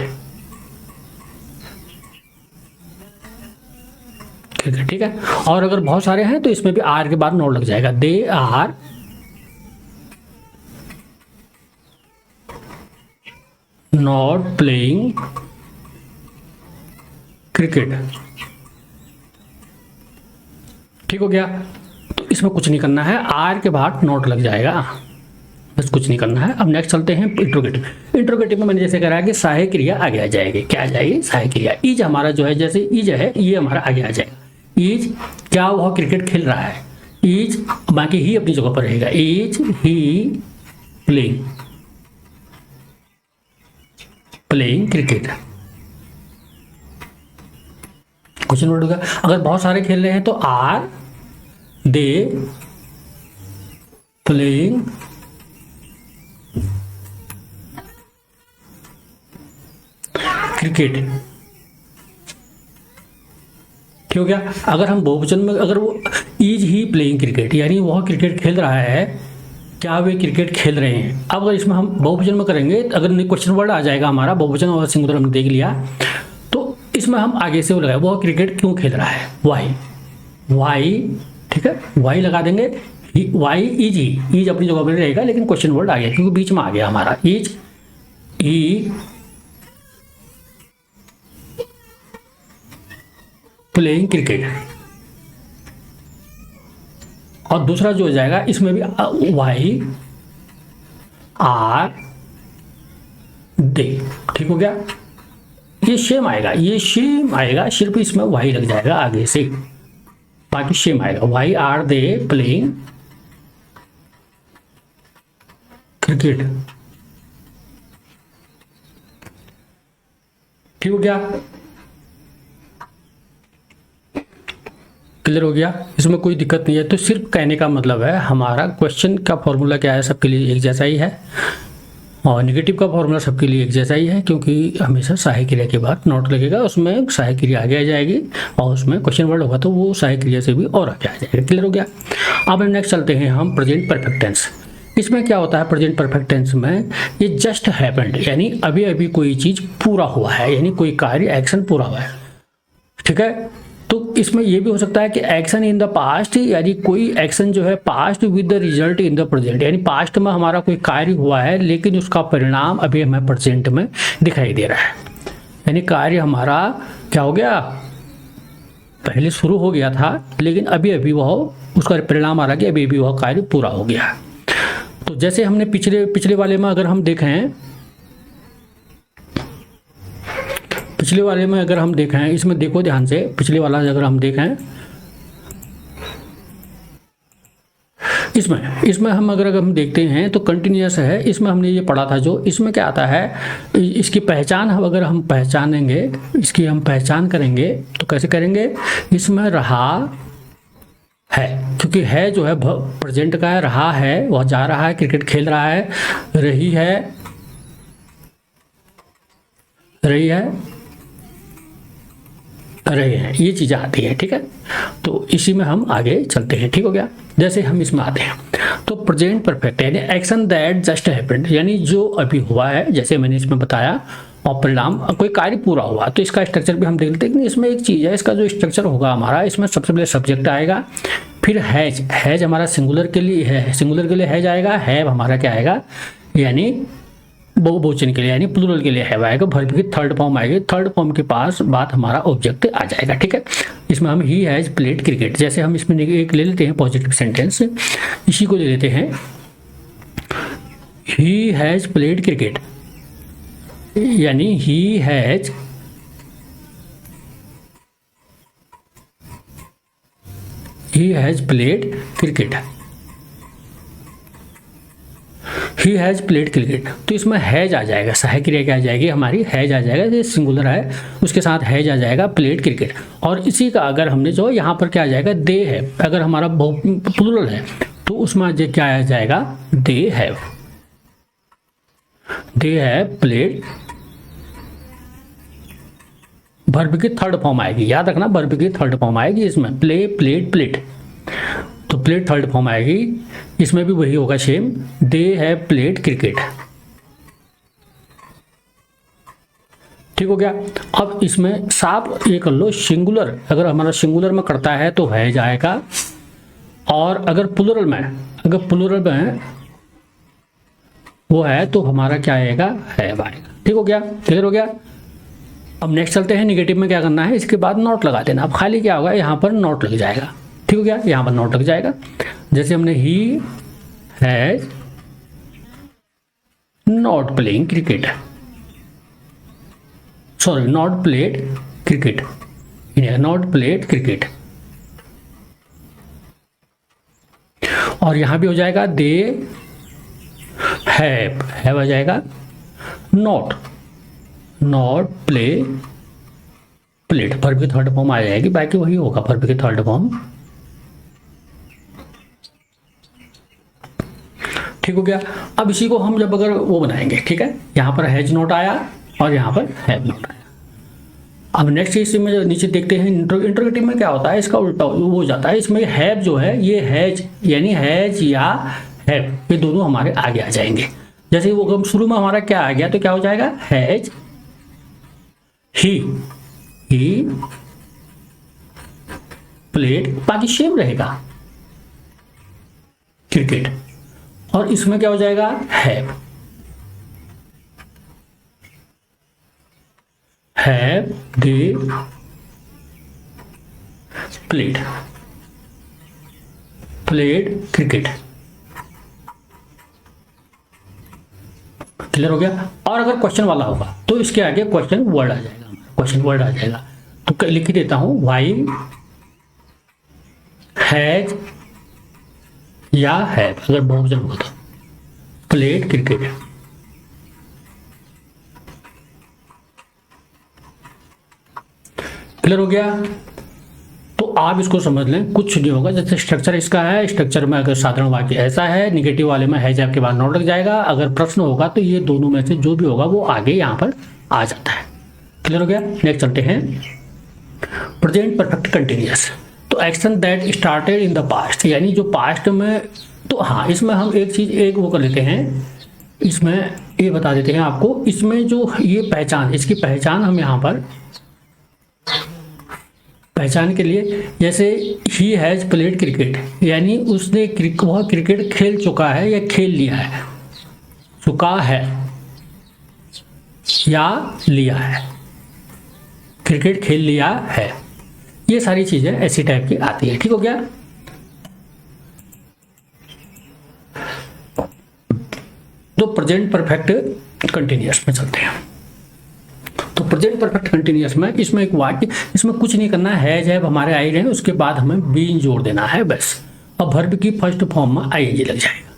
ठीक है। और अगर बहुत सारे हैं तो इसमें भी आर के बाद नोट लग जाएगा, they are not playing cricket, ठीक हो गया। तो इसमें कुछ नहीं करना है, आर के बाद नोट लग जाएगा, बस कुछ नहीं करना है। अब नेक्स्ट चलते हैं इंट्रोगेटिव। इंट्रोगेटिव में मैंने जैसे कह रहा है कि सहायक क्रिया आगे आ जाएगी, क्या आ जाएगी, सहायक क्रिया। इज हमारा जो है, जैसे इज है ये हमारा आगे आ जाएगा, इज क्या वह क्रिकेट खेल रहा है, इज बाकी ही अपनी जगह पर रहेगा, is he playing cricket, question word होगा। अगर बहुत सारे खेल रहे हैं तो आर दे प्लेइंग क्रिकेट, ठीक हो गया। अगर हम बहुवचन में, अगर वो इज ही प्लेइंग क्रिकेट, यानी वह क्रिकेट खेल रहा है, क्या वे क्रिकेट खेल रहे हैं। अब अगर इसमें हम बहुवचन में करेंगे, अगर क्वेश्चन वर्ड आ जाएगा हमारा, बहुवचन और सिंगुलर हमने देख लिया, तो इसमें हम आगे से वो लगाए, वह क्रिकेट क्यों खेल रहा है, वाई, ठीक है, वाई लगा देंगे, वाई इज ही, इज अपनी जगह पर रहेगा लेकिन क्वेश्चन वर्ड आ गया क्योंकि बीच में आ गया हमारा, इज ही प्लेइंग क्रिकेट। और दूसरा जो हो जाएगा इसमें भी वाई आर दे, ठीक हो गया, ये सेम आएगा, ये सेम आएगा, सिर्फ इसमें वाई लग जाएगा आगे से, बाकी सेम आएगा, why are they playing cricket, ठीक हो गया। क्लियर हो गया, इसमें कोई दिक्कत नहीं है। तो सिर्फ कहने का मतलब है हमारा क्वेश्चन का फॉर्मूला क्या है, सबके लिए एक जैसा ही है, और नेगेटिव का फॉर्मूला सबके लिए एक जैसा ही है, क्योंकि हमेशा सहायक क्रिया के बाद नॉट लगेगा, उसमें सहायक क्रिया आगे आ जाएगी, और उसमें क्वेश्चन वर्ड होगा तो वो सहायक क्रिया से भी और आगे आ जाएगा। क्लियर हो गया। अब नेक्स्ट चलते हैं हम प्रेजेंट परफेक्ट टेंस। इसमें क्या होता है प्रेजेंट परफेक्ट टेंस में, ये जस्ट हैपेंड, यानी अभी अभी कोई चीज़ पूरा हुआ है, यानी कोई कार्य एक्शन पूरा हुआ है। ठीक है, तो इसमें यह भी हो सकता है कि एक्शन इन द पास्ट, यानी कोई एक्शन जो है past with the result in the present, यानी पास्ट में हमारा कोई कार्य हुआ है लेकिन उसका परिणाम अभी हमें प्रेजेंट में दिखाई दे रहा है। यानी कार्य हमारा क्या हो गया, पहले शुरू हो गया था लेकिन अभी अभी वह उसका परिणाम आ रहा कि अभी अभी वह कार्य पूरा हो गया। तो जैसे हमने पिछले वाले में अगर हम देखें, पिछले वाले में अगर हम देखें, इसमें देखो ध्यान से, पिछले वाला अगर हम देखें, इसमें हम अगर हम देखते हैं तो कंटिन्यूअस है। इसमें हमने ये पढ़ा था, जो इसमें क्या आता है, इसकी पहचान अगर हम पहचानेंगे, इसकी हम पहचान करेंगे तो कैसे करेंगे, इसमें रहा है, क्योंकि है जो है प्रेजेंट का है, रहा है वह जा रहा है, क्रिकेट खेल रहा है, रही है, रही है, ये चीज़ें आती है। ठीक है, तो इसी में हम आगे चलते हैं। ठीक हो गया। जैसे हम इसमें आते हैं तो प्रेजेंट परफेक्ट यानी एक्शन दैट जस्ट हैपेंड, यानी जो अभी हुआ है, जैसे मैंने इसमें बताया, और परिणाम कोई कार्य पूरा हुआ। तो इसका स्ट्रक्चर भी हम देख लेते हैं। इसमें एक चीज़ है, इसका जो स्ट्रक्चर होगा हमारा, इसमें सबसे पहले सब्जेक्ट आएगा, फिर हैज हमारा सिंगुलर के लिए है, सिंगुलर के लिए हैज आएगा, हैव हमारा क्या आएगा, यानी बहुवचन के लिए, यानी प्लूरल के लिए हैव आएगा, वर्ब की थर्ड फॉर्म आएगी, थर्ड फॉर्म के पास बात हमारा ऑब्जेक्ट आ जाएगा। ठीक है, इसमें हम ही हैज प्लेड क्रिकेट, जैसे हम इसमें एक ले लेते हैं पॉजिटिव सेंटेंस, इसी को ले लेते हैं, ही हैज प्लेड क्रिकेट, यानी he has played cricket, he has played cricket. तो इसमें हैज आ जाएगा, सहायक क्रिया क्या आ जाएगी हमारी, हैज आ जाएगा, ये सिंगुलर है, उसके साथ हैज आ जाएगा, प्लेड क्रिकेट। और इसी का अगर हमने जो यहाँ पर क्या आ जाएगा, दे है, अगर हमारा प्लूरल है तो उसमें जो क्या आ जाएगा, दे हैव प्लेड, वर्ब की थर्ड फॉर्म आएगी, याद रखना वर्ब की थर्ड फॉर्म आएगी इसमें, प्ले, प्लेड, प्लेड, तो प्लेड थर्ड फॉर्म आएगी, इसमें भी वही होगा same, they have played cricket. ठीक हो गया। अब इसमें साफ ये कर लो, सिंगुलर अगर हमारा सिंगुलर में करता है तो है जाएगा, और अगर प्लूरल में वो है तो हमारा क्या आएगा, है आएगा। ठीक हो गया, क्लियर हो गया। अब नेक्स्ट चलते हैं, निगेटिव में क्या करना है, इसके बाद नॉट लगा देना। अब खाली क्या होगा, यहाँ पर नॉट लग जाएगा। ठीक हो गया, यहाँ पर नॉट लग जाएगा, जैसे हमने ही has not playing cricket, sorry not played cricket, not played cricket. और यहां भी हो जाएगा, दे हैव आ जाएगा, नॉट प्लेड, वर्ब की थर्ड फॉर्म आ जाएगी, बाकी वही होगा वर्ब की थर्ड फॉर्म। ठीक हो गया। अब इसी को हम जब अगर वो बनाएंगे, ठीक है, यहाँ पर हैज नॉट आया और यहाँ पर हैव नॉट आया। अब नेक्स्ट इसी में नीचे देखते हैं, इंट्रोगेटिव में क्या होता है, इसका उल्टा वो हो जाता है। इसमें हैव जो है, ये हैज यानी हैज या हैव, ये दोनों हमारे आगे आ जाएंगे। जैसे वो शुरू में हमारा क्या आ गया तो क्या हो जाएगा, हैज ही प्लेड, बाकी सेम रहेगा क्रिकेट। और इसमें क्या हो जाएगा, have they played cricket. Clear हो गया। और अगर क्वेश्चन वाला होगा तो इसके आगे क्वेश्चन वर्ड आ जाएगा, तो लिख देता हूं, वाई हैज या हैव, अगर बहुवचन होगा तो प्लेड क्रिकेट। क्लियर हो गया। तो तो आप इसको समझ लें, कुछ नहीं होगा। जैसे स्ट्रक्चर इसका है, स्ट्रक्चर में अगर साधारण वाक्य ऐसा है, निगेटिव वाले में हैज हैव के बाद नॉट लग जाएगा। अगर प्रश्न होगा तो ये दोनों में से जो भी होगा वो आगे यहाँ पर आ जाता है। क्लियर हो गया? नेक्स्ट चलते हैं, प्रेजेंट परफेक्ट कंटिन्यूअस। तो action that started in the past, यानी जो पास्ट में, तो हाँ इसमें हम एक चीज एक वो कर लेते हैं, इसमें ये बता देते हैं आपको, इसमें जो ये पहचान, इसकी पहचान हम यहाँ पर पहचान के लिए, जैसे ही हैज प्लेड क्रिकेट, यानी उसने वह क्रिकेट खेल चुका है या खेल लिया है, चुका है या लिया है, क्रिकेट खेल लिया है, ये सारी चीजें ऐसी टाइप की आती है। ठीक हो गया? तो प्रेजेंट परफेक्ट कंटिन्यूअस में चलते हैं। तो प्रेजेंट परफेक्ट कंटिन्यूअस में इसमें एक वाक्य, इसमें कुछ नहीं करना है, हैज हैव हमारे आई रहे हैं, उसके बाद हमें बीन जोड़ देना है बस। अब वर्ब की फर्स्ट फॉर्म में आईएनजी लग जाएगा।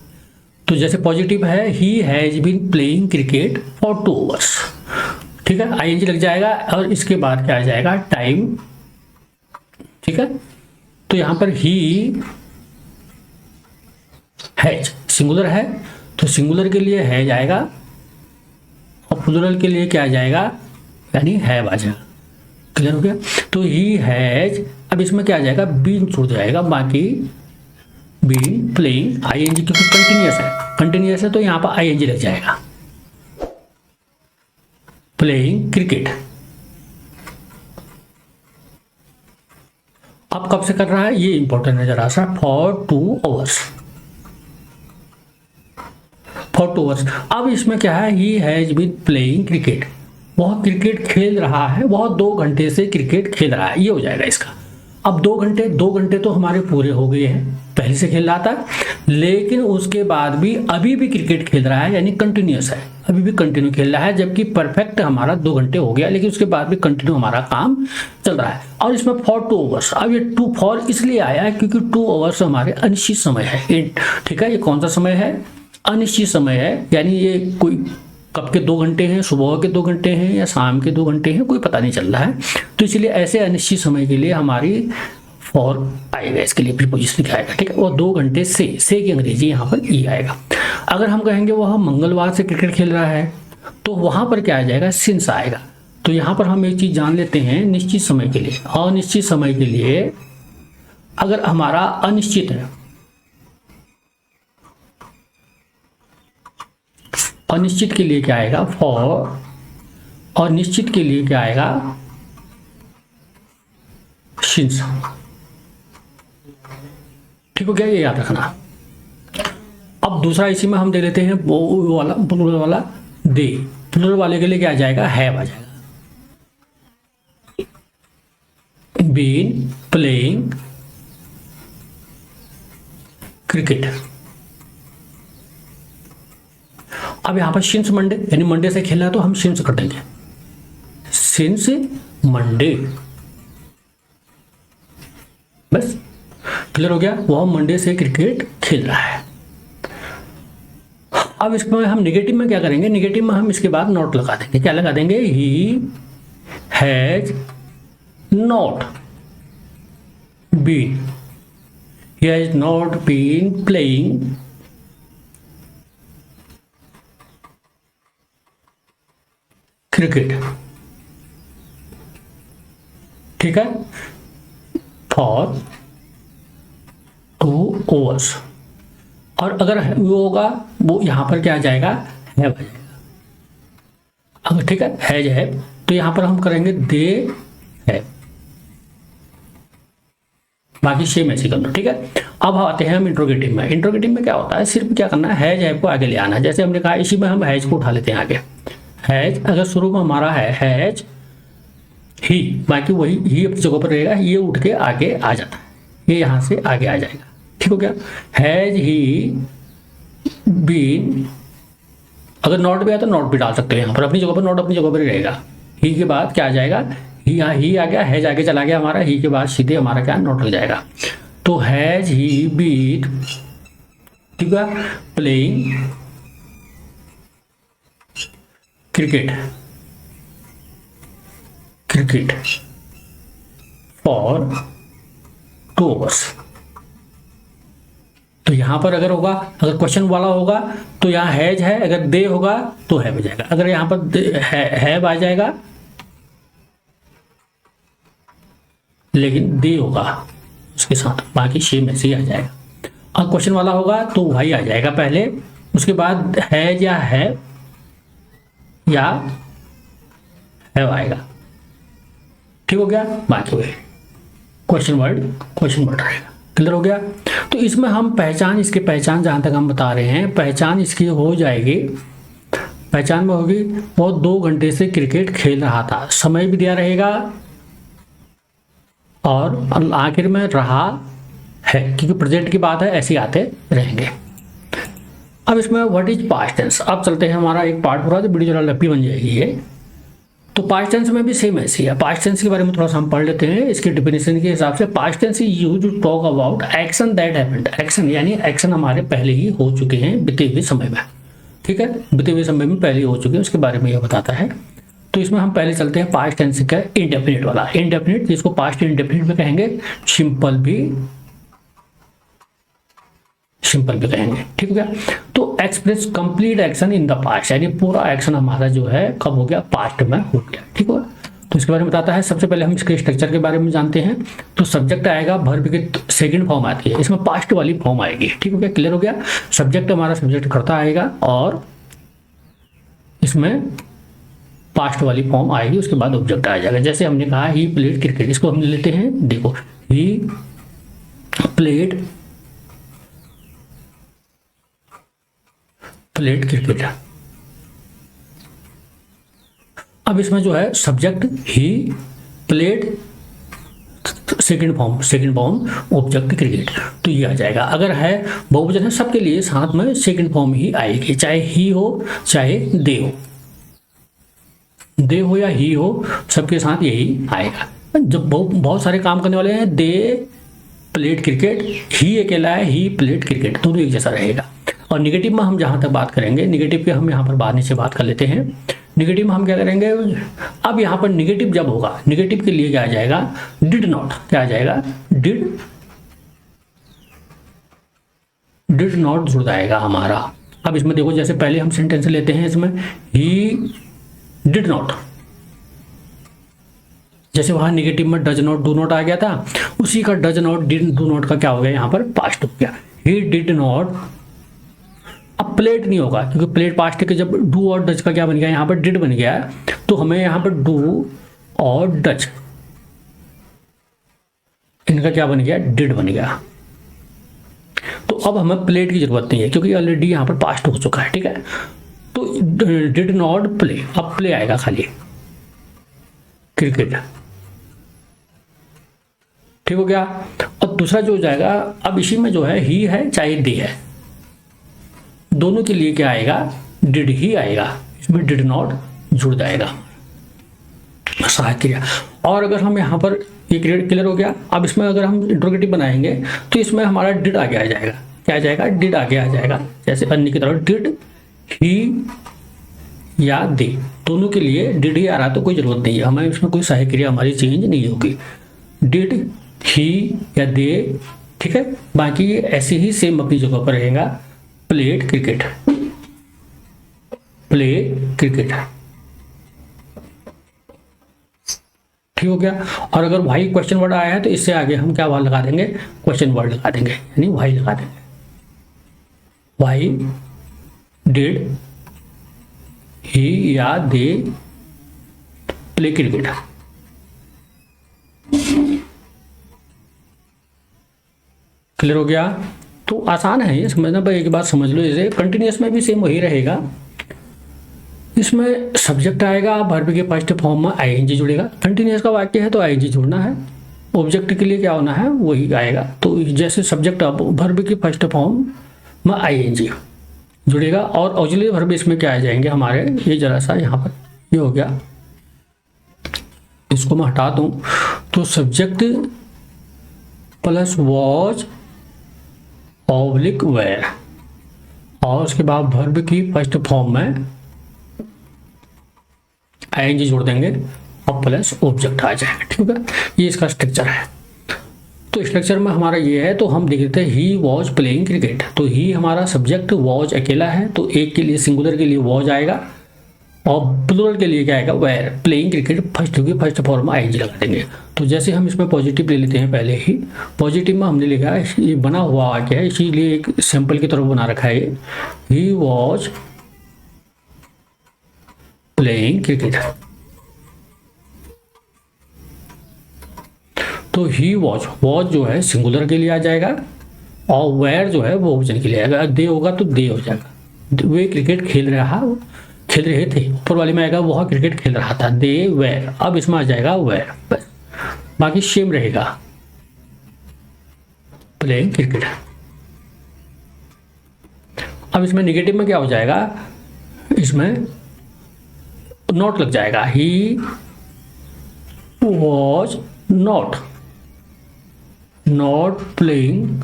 तो जैसे पॉजिटिव है, he has been playing cricket for 2 hours, ठीक है, आईएनजी लग जाएगा। और इसके बाद क्या आ जाएगा? टाइम। ठीक है, तो यहां पर ही हैज सिंगुलर है, तो सिंगुलर के लिए हैज आएगा और प्लूरल के लिए क्या आ जाएगा? यानी हैव आ जाएगा। क्लियर हो गया? तो ही हैज, अब इसमें क्या आ जाएगा? बीन छूट जाएगा, बाकी बीन प्लेइंग आईएनजी, क्योंकि कंटिन्यूअस है तो यहाँ पर आईएनजी लग जाएगा। प्लेइंग क्रिकेट, अब कब से कर रहा है ये इंपॉर्टेंट है जरा सा, फॉर 2 आवर्स, फॉर 2 आवर्स। अब इसमें क्या है? He has been playing cricket, वह क्रिकेट खेल रहा है, वह 2 घंटे से क्रिकेट खेल रहा है, ये हो जाएगा इसका। अब 2 घंटे तो हमारे पूरे हो गए हैं, पहले से खेल रहा था, लेकिन उसके बाद भी अभी भी क्रिकेट खेल रहा है, यानी कंटिन्यूअस है, अभी भी कंटिन्यू खेल रहा है। जबकि परफेक्ट हमारा 2 घंटे हो गया, लेकिन उसके बाद भी कंटिन्यू हमारा काम चल रहा है। और इसमें फॉर 2 आवर्स, अब ये 2 फॉर इसलिए आया है क्योंकि 2 आवर्स हमारे अनिश्चित समय है। ठीक है, ये कौन सा समय है? अनिश्चित समय है, यानी ये कोई कब के 2 घंटे हैं, सुबह के 2 घंटे हैं या शाम के 2 घंटे हैं, कोई पता नहीं चल रहा है। तो इसलिए ऐसे अनिश्चित समय के लिए हमारी फॉर आएगा, इसके लिए प्रीपोजिशन क्या आएगा? ठीक है, और 2 घंटे से की अंग्रेजी यहाँ पर ई आएगा। अगर हम कहेंगे वह मंगलवार से क्रिकेट खेल रहा है, तो वहां पर क्या आ जाएगा? सिंस आएगा। तो यहाँ पर हम एक चीज जान लेते हैं, निश्चित समय के लिए, अनिश्चित समय के लिए अगर हमारा अनिश्चित है, अनिश्चित के लिए क्या आएगा? फॉर, और निश्चित के लिए क्या आएगा? सिंस। ठीक हो गया? ये याद रखना। अब दूसरा इसी में हम दे लेते हैं वो वाला प्लूरल वाला दे, प्लूरल वाले के लिए क्या आ जाएगा? हैव आ जाएगा। Been playing cricket. अब यहां पर सिंस मंडे, यानी मंडे से खेला तो हम सिंस कर देंगे, सिंस मंडे, बस। क्लियर हो गया? वह मंडे से क्रिकेट खेल रहा है। अब इसमें हम निगेटिव में क्या करेंगे? निगेटिव में हम इसके बाद नॉट लगा देंगे। क्या लगा देंगे? He has not been, he has not been playing cricket. ठीक है, फॉर 2 आवर्स। और अगर वो होगा, वो यहां पर क्या आ जाएगा? हैव आ जाएगा। अगर ठीक है, हैज हैव, तो यहां पर हम करेंगे दे हैव, बाकी सेम ऐसे करना। ठीक है, अब आते हैं हम इंट्रोगेटिव में। इंट्रोगेटिव में क्या होता है? सिर्फ क्या करना है? हैज हैव को आगे ले आना है। जैसे हमने कहा, इसी में हम हैज को उठा लेते हैं आगे। हैज अगर शुरू में हमारा है हैज ही, बाकी वही ही अपनी जगह पर रहेगा, ये उठ के आगे आ जाता है, ये यहां से आगे आ जाएगा। ठीक हो गया? हैज ही बीन, अगर नॉट भी आया तो नॉट भी डाल सकते हो यहाँ पर, अपनी जगह पर नॉट अपनी जगह पर ही रहेगा। ही के बाद क्या आ जाएगा? ही, ही आ गया, हैज आगे चला गया हमारा, ही के बाद सीधे हमारा क्या? नॉट लग जाएगा। तो हैज ही बीन, ठीक है, playing cricket, cricket for 2 hours। तो यहां पर अगर होगा, अगर क्वेश्चन वाला होगा तो यहाँ हैज है, अगर दे होगा तो हैव आ जाएगा। अगर यहाँ पर हैव आ जाएगा लेकिन दे होगा उसके साथ, बाकी सेम ऐसे ही आ जाएगा। और क्वेश्चन वाला होगा तो वही आ जाएगा पहले, उसके बाद हैज या हैव आएगा। ठीक हो गया। बाकी वही क्वेश्चन वर्ड रहेगा। क्लियर हो गया। तो इसमें हम पहचान, इसकी पहचान जहां तक हम बता रहे हैं, पहचान इसकी हो जाएगी, पहचान में होगी वो 2 घंटे से क्रिकेट खेल रहा था, समय भी दिया रहेगा और आखिर में रहा है, क्योंकि प्रेजेंट की बात है, ऐसे ही आते रहेंगे। अब इसमें व्हाट इज पास्ट टेंस। अब चलते हैं, हमारा एक पार्ट पूरा, तो वीडियो जरा लंबी बन जाएगी ये। तो पास्ट टेंस में भी सेम ऐसी है। पास्ट टेंस के बारे में थोड़ा सा हम पढ़ लेते हैं इसकी डेफिनेशन के हिसाब से। Past tense is used to talk about action that happened. Action यानी एक्शन हमारे पहले ही हो चुके हैं बीते हुए समय में। ठीक है, बीते हुए समय में पहले ही हो चुके हैं, उसके बारे में यह बताता है। तो इसमें हम पहले चलते हैं पास्ट टेंस का इंडेफिनिट वाला। इंडेफिनिट जिसको पास्ट इंडेफिनिट में कहेंगे, सिंपल भी कहेंगे। ठीक हो गया। तो express complete action in the past, यानी पूरा एक्शन हमारा जो है कब हो गया, पास्ट में हो गया। ठीक है। तो इसके बारे में बताता है। सबसे पहले हम इसके स्ट्रक्चर के बारे में जानते हैं। तो सब्जेक्ट आएगा, वर्ब की सेकंड फॉर्म आती है, इसमें पास्ट वाली फॉर्म आएगी। ठीक हो गया, क्लियर हो गया। सब्जेक्ट हमारा सब्जेक्ट करता आएगा और इसमें पास्ट वाली फॉर्म आएगी, उसके बाद ऑब्जेक्ट आ जाएगा। जैसे हमने कहा ही प्लेड क्रिकेट, इसको हम लेते हैं, देखो ही प्लेड क्रिकेट। अब इसमें जो है subject he played, second form object cricket, तो ये आ जाएगा। अगर है बहुवचन है, सबके लिए साथ में सेकंड फॉर्म ही आएगी, चाहे ही हो चाहे दे हो या ही हो, सबके साथ यही आएगा। जब बहुत सारे काम करने वाले हैं, दे प्लेड क्रिकेट, ही अकेला है, ही प्लेड क्रिकेट, दोनों एक जैसा रहेगा। और निगेटिव में हम जहां तक बात करेंगे, निगेटिव की हम यहाँ पर बाद से बात कर लेते हैं। निगेटिव में हम क्या करेंगे, अब यहाँ पर निगेटिव जब होगा, निगेटिव के लिए क्या आ जाएगा, डिड नॉट, क्या आ जाएगा, डिड नॉट जुड़ जाएगा हमारा। अब इसमें देखो, जैसे पहले हम सेंटेंस लेते हैं, इसमें ही डिड नॉट, जैसे वहां निगेटिव में डज नॉट, डू नॉट आ गया था, उसी का does not, did do not का क्या हो गया, यहाँ पर पास्ट हो गया। ही डिड नॉट, अब प्लेट नहीं होगा क्योंकि प्लेट पास्ट के, जब डू और डच का क्या बन गया, यहाँ पर डिड बन गया, तो हमें यहाँ पर डू और डच, इनका क्या बन गया, डिड बन गया। तो अब हमें प्लेट की जरूरत नहीं है क्योंकि ऑलरेडी यहाँ पर पास्ट हो चुका है। ठीक है, तो डिड नॉट प्ले, अब प्ले आएगा खाली क्रिकेट। ठीक हो गया। और दूसरा जो हो जाएगा, अब इसी में जो है ही है चाहे दे है, दोनों के लिए क्या आएगा, डिड ही आएगा, इसमें डिड नॉट जुड़ जाएगा सहायक क्रिया। और अगर हम यहाँ पर ये क्लियर हो गया। अब इसमें अगर हम इंट्रोगेटिव बनाएंगे तो इसमें हमारा डिड आगे आ जाएगा, क्या आ जाएगा, डिड आगे आ जाएगा। जैसे अन्य की तरह डिड ही या दे, दोनों के लिए डिड ही आ रहा, तो कोई जरूरत नहीं है हमें, इसमें कोई सहायक क्रिया हमारी चेंज नहीं होगी, डिड ही या दे। ठीक है, बाकी ऐसे ही सेम अपनी जगह पर रहेगा, प्लेड क्रिकेट, प्ले क्रिकेट। ठीक हो गया। और अगर भाई क्वेश्चन वर्ड आया है तो इससे आगे हम क्या वर्ड लगा देंगे, क्वेश्चन वर्ड लगा देंगे, यानी वाई लगा देंगे। वाई डिड ही या दे प्ले क्रिकेट। क्लियर हो गया। तो आसान है ये समझना, भाई एक बात समझ लो, जैसे कंटिन्यूअस में भी सेम वही रहेगा। इसमें सब्जेक्ट आएगा, वर्ब के फर्स्ट फॉर्म में आईएनजी जुड़ेगा, कंटिन्यूअस का वाक्य है तो आईएनजी जुड़ना है, ऑब्जेक्ट के लिए क्या होना है वही आएगा। तो जैसे सब्जेक्ट अब वर्ब की फर्स्ट फॉर्म में आईएनजी जुड़ेगा और ऑक्सिलरी वर्ब इसमें क्या आ जाएंगे हमारे, ये जरा सा यहाँ पर ये हो गया, इसको मैं हटा दूं तो subject plus was oblique were, और उसके बाद वर्ब की फर्स्ट फॉर्म में आईएनजी जोड़ देंगे और प्लस ऑब्जेक्ट आ जाएगा। ठीक है, ये इसका स्ट्रक्चर है। तो स्ट्रक्चर में हमारा ये है, तो हम देख लेते हैं ही वॉज प्लेइंग क्रिकेट। तो ही हमारा सब्जेक्ट, वॉज अकेला है, तो एक के लिए सिंगुलर के लिए वॉज आएगा, और प्लूरल के लिए क्या आएगा, वेयर। प्लेइंग क्रिकेट फर्स्ट होगी, फर्स्ट फॉर्म में आईएनजी लगा देंगे। तो जैसे हम इसमें पॉजिटिव ले लेते हैं, पहले ही पॉजिटिव में हमने लिखा है, ये बना हुआ आ गया है, इसीलिए एक सैंपल की तरफ बना रखा है, ही वॉज प्लेइंग क्रिकेट। तो ही वॉज जो है सिंगुलर के लिए आ जाएगा, और वेयर जो है वो बहुवचन के लिए आएगा। दे होगा तो दे हो जाएगा, वे क्रिकेट खेल रहे थे, ऊपर वाले में आएगा वह क्रिकेट खेल रहा था, दे वेयर। अब इसमें आ जाएगा वेयर, बस बाकी सेम रहेगा, प्लेइंग क्रिकेट। अब इसमें नेगेटिव में क्या हो जाएगा, इसमें नॉट लग जाएगा, he was not playing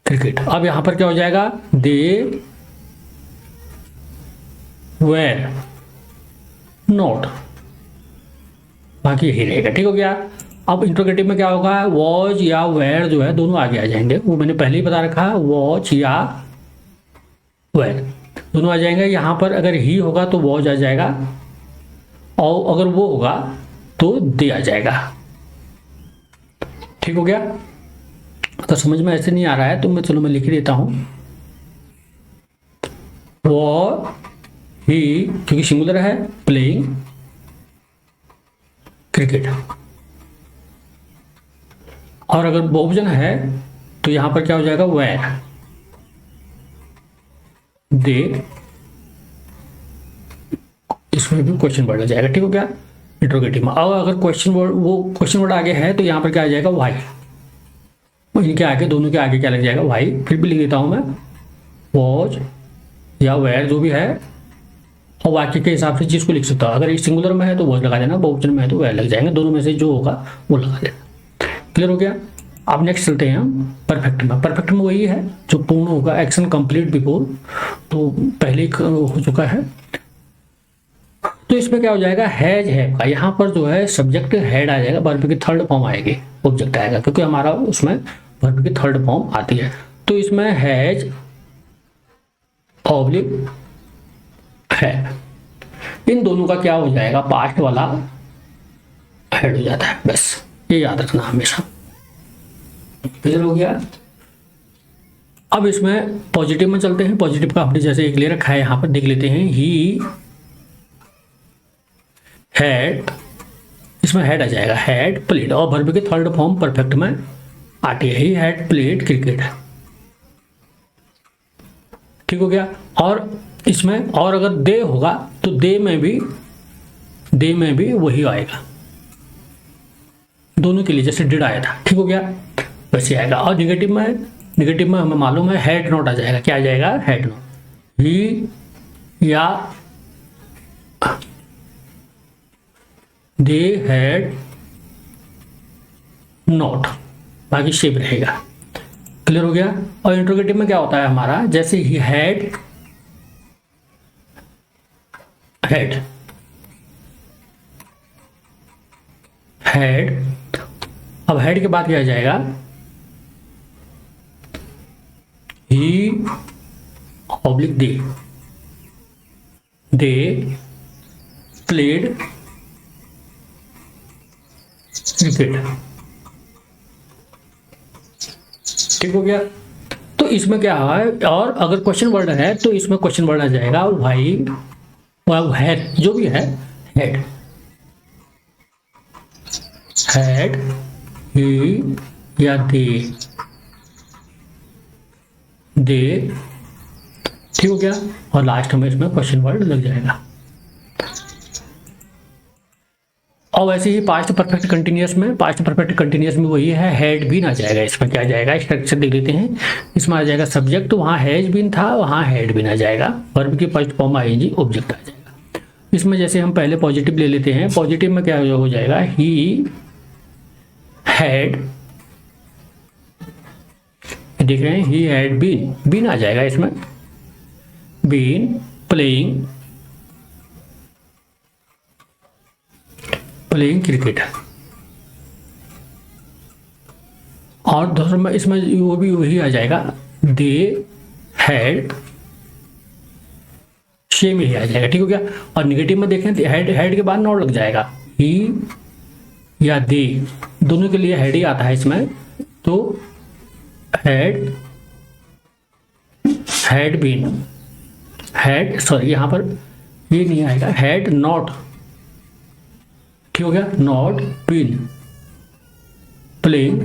cricket. अब यहां पर क्या हो जाएगा, दे वेर नॉट, बाकी यही रहेगा। ठीक हो गया। अब इंट्रोगेटिव में क्या होगा, वॉज या वेर जो है दोनों आगे आ जाएंगे, वो मैंने पहले ही बता रखा है, वॉज या वेर दोनों आ जाएंगे। यहां पर अगर ही होगा तो वॉज आ जाएगा, और अगर वो होगा तो दे आ जाएगा। ठीक हो गया। अगर समझ में ऐसे नहीं आ रहा है तो मैं लिख देता हूं, वो ही क्योंकि सिंगुलर है, प्लेइंग क्रिकेट। और अगर बहुवचन है तो यहां पर क्या हो जाएगा, वेर दे, इसमें भी क्वेश्चन वर्ड आ जाएगा। ठीक हो गया, इंट्रोगेटिव में। और अगर क्वेश्चन वर्ड आगे है तो यहां पर क्या आ जाएगा, वाई। इनके आगे, दोनों के आगे क्या लग जाएगा, वाई। फिर भी लिख देता हूं मैं, वॉज या वेयर जो भी है, और वाक्य के हिसाब से चीज को लिख सकता हूं। अगर एक सिंगुलर में है तो वॉज लगा देना, बहुवचन में है तो वेयर लग जाएंगे, दोनों में से जो होगा वो लगा देना। क्लियर हो गया। अब नेक्स्ट चलते हैं हम परफेक्ट में। परफेक्ट में वही है जो पूर्ण होगा, एक्शन कंप्लीट बिफोर, तो पहले हो चुका है। तो इसमें क्या हो जाएगा, हैज है का, यहाँ पर जो है सब्जेक्ट हेड आ जाएगा, वर्ब की थर्ड फॉर्म आएगी, ऑब्जेक्ट आएगा, क्योंकि हमारा उसमें वर्ब की थर्ड फॉर्म आती है। तो इसमें हैज ऑब्लिक है, इन दोनों का क्या हो जाएगा, पास्ट वाला हेड हो जाता है, बस ये याद रखना हमेशा। क्लियर हो गया। अब इसमें पॉजिटिव में चलते हैं। पॉजिटिव का हमने जैसे एक ले रखा है, यहां पर देख लेते हैं, ही हैड, इसमें हेड आ जाएगा, हैड प्लेड, और वर्ब के थर्ड फॉर्म परफेक्ट में आती है, ही हैड प्लेड क्रिकेट। ठीक हो गया। और इसमें और अगर दे होगा तो दे में भी वही आएगा, दोनों के लिए जैसे डिड आया था। ठीक हो गया, वैसे आएगा। और निगेटिव में हमें मालूम है, हैड नॉट आ जाएगा। क्या आ जाएगा, हैड नॉट, ही या दे हैड नॉट, बाकी शेप रहेगा। क्लियर हो गया। और इंट्रोगेटिव में क्या होता है हमारा, जैसे ही हैड, अब हेड के बाद क्या आ जाएगा, ही ऑब्लिक दे प्लेड क्रिकेट। ठीक हो गया। तो इसमें क्या है, और अगर क्वेश्चन वर्ड है तो इसमें क्वेश्चन वर्ड आ जाएगा, भाई हैड जो भी है, हैड ही या दे। ठीक हो गया। और लास्ट में इसमें क्वेश्चन वर्ड लग जाएगा। और वैसे ही पास्ट परफेक्ट कंटिन्यूअस में वही है, हैड बीन आ जाएगा। इसमें क्या आ जाएगा, स्ट्रक्चर देख लेते हैं। इसमें आ जाएगा सब्जेक्ट, तो वहाँ हैज बीन था, वहाँ हैड बीन आ जाएगा, वर्ब की फर्स्ट फॉर्म आईएनजी ऑब्जेक्ट आ जाएगा। इसमें जैसे हम पहले पॉजिटिव ले लेते हैं, पॉजिटिव में क्या हो जाएगा, ही हैड, देख रहे हैं, ही हैड बीन आ जाएगा, इसमें बीन प्लेइंग प्लेइंग क्रिकेट। और दूसरा में इसमें वो भी वही आ जाएगा, दे हैड, सेम ही आ जाएगा, ठीक हो गया। और निगेटिव में देखें तो हैड, हैड के बाद नॉट लग जाएगा, ही या दे दोनों के लिए हैड ही आता है इसमें। तो had, had been, had sorry यहां पर ये नहीं आएगा, हैड नॉट, ठीक हो गया, नॉट बीन प्लेइंग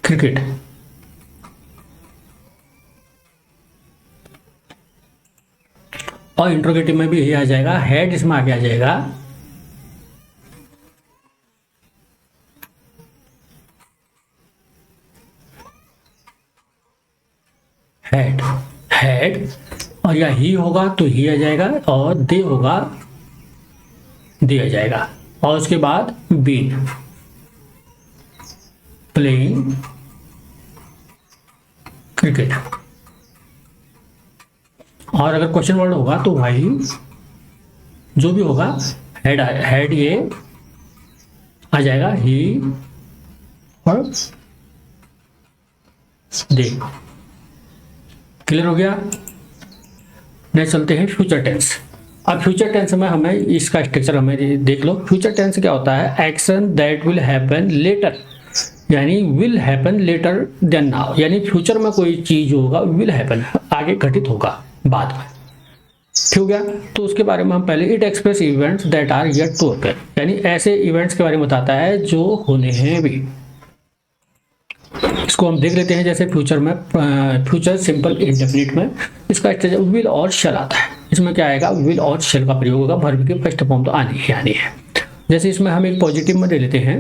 क्रिकेट। और इंट्रोगेटिव में भी यही आ जाएगा, हैड इसमें आगे आ जाएगा, हैड, हैड और या ही होगा तो ही आ जाएगा, और दे होगा दे आ जाएगा, और उसके बाद बीन प्लेइंग क्रिकेट। और अगर क्वेश्चन वर्ड होगा तो भाई जो भी होगा हेड, हेड ये आ जाएगा, ही और दे। क्लियर हो गया। नेक्स्ट चलते हैं फ्यूचर टेंस। अब फ्यूचर टेंस में हमें इसका स्ट्रक्चर हमें देख लो। फ्यूचर टेंस क्या होता है, action that will happen later, यानी will happen later than now, यानी फ्यूचर में कोई चीज होगा विल हैपन, आगे घटित होगा बाद में, ठीक हो गया। तो उसके बारे में हम पहले, it express events that are yet to occur, यानी ऐसे इवेंट्स के बारे में बताता है जो होने हैं भी। इसको हम देख लेते हैं, जैसे फ्यूचर में, फ्यूचर सिंपल इंडेफिनिट में इसका स्ट्रक्चर विल और शेल आता है। इसमें क्या आएगा, विल और शेल का प्रयोग होगा, वर्ब की फर्स्ट फॉर्म तो आनी ही आनी है। जैसे इसमें हम एक पॉजिटिव में ले लेते हैं,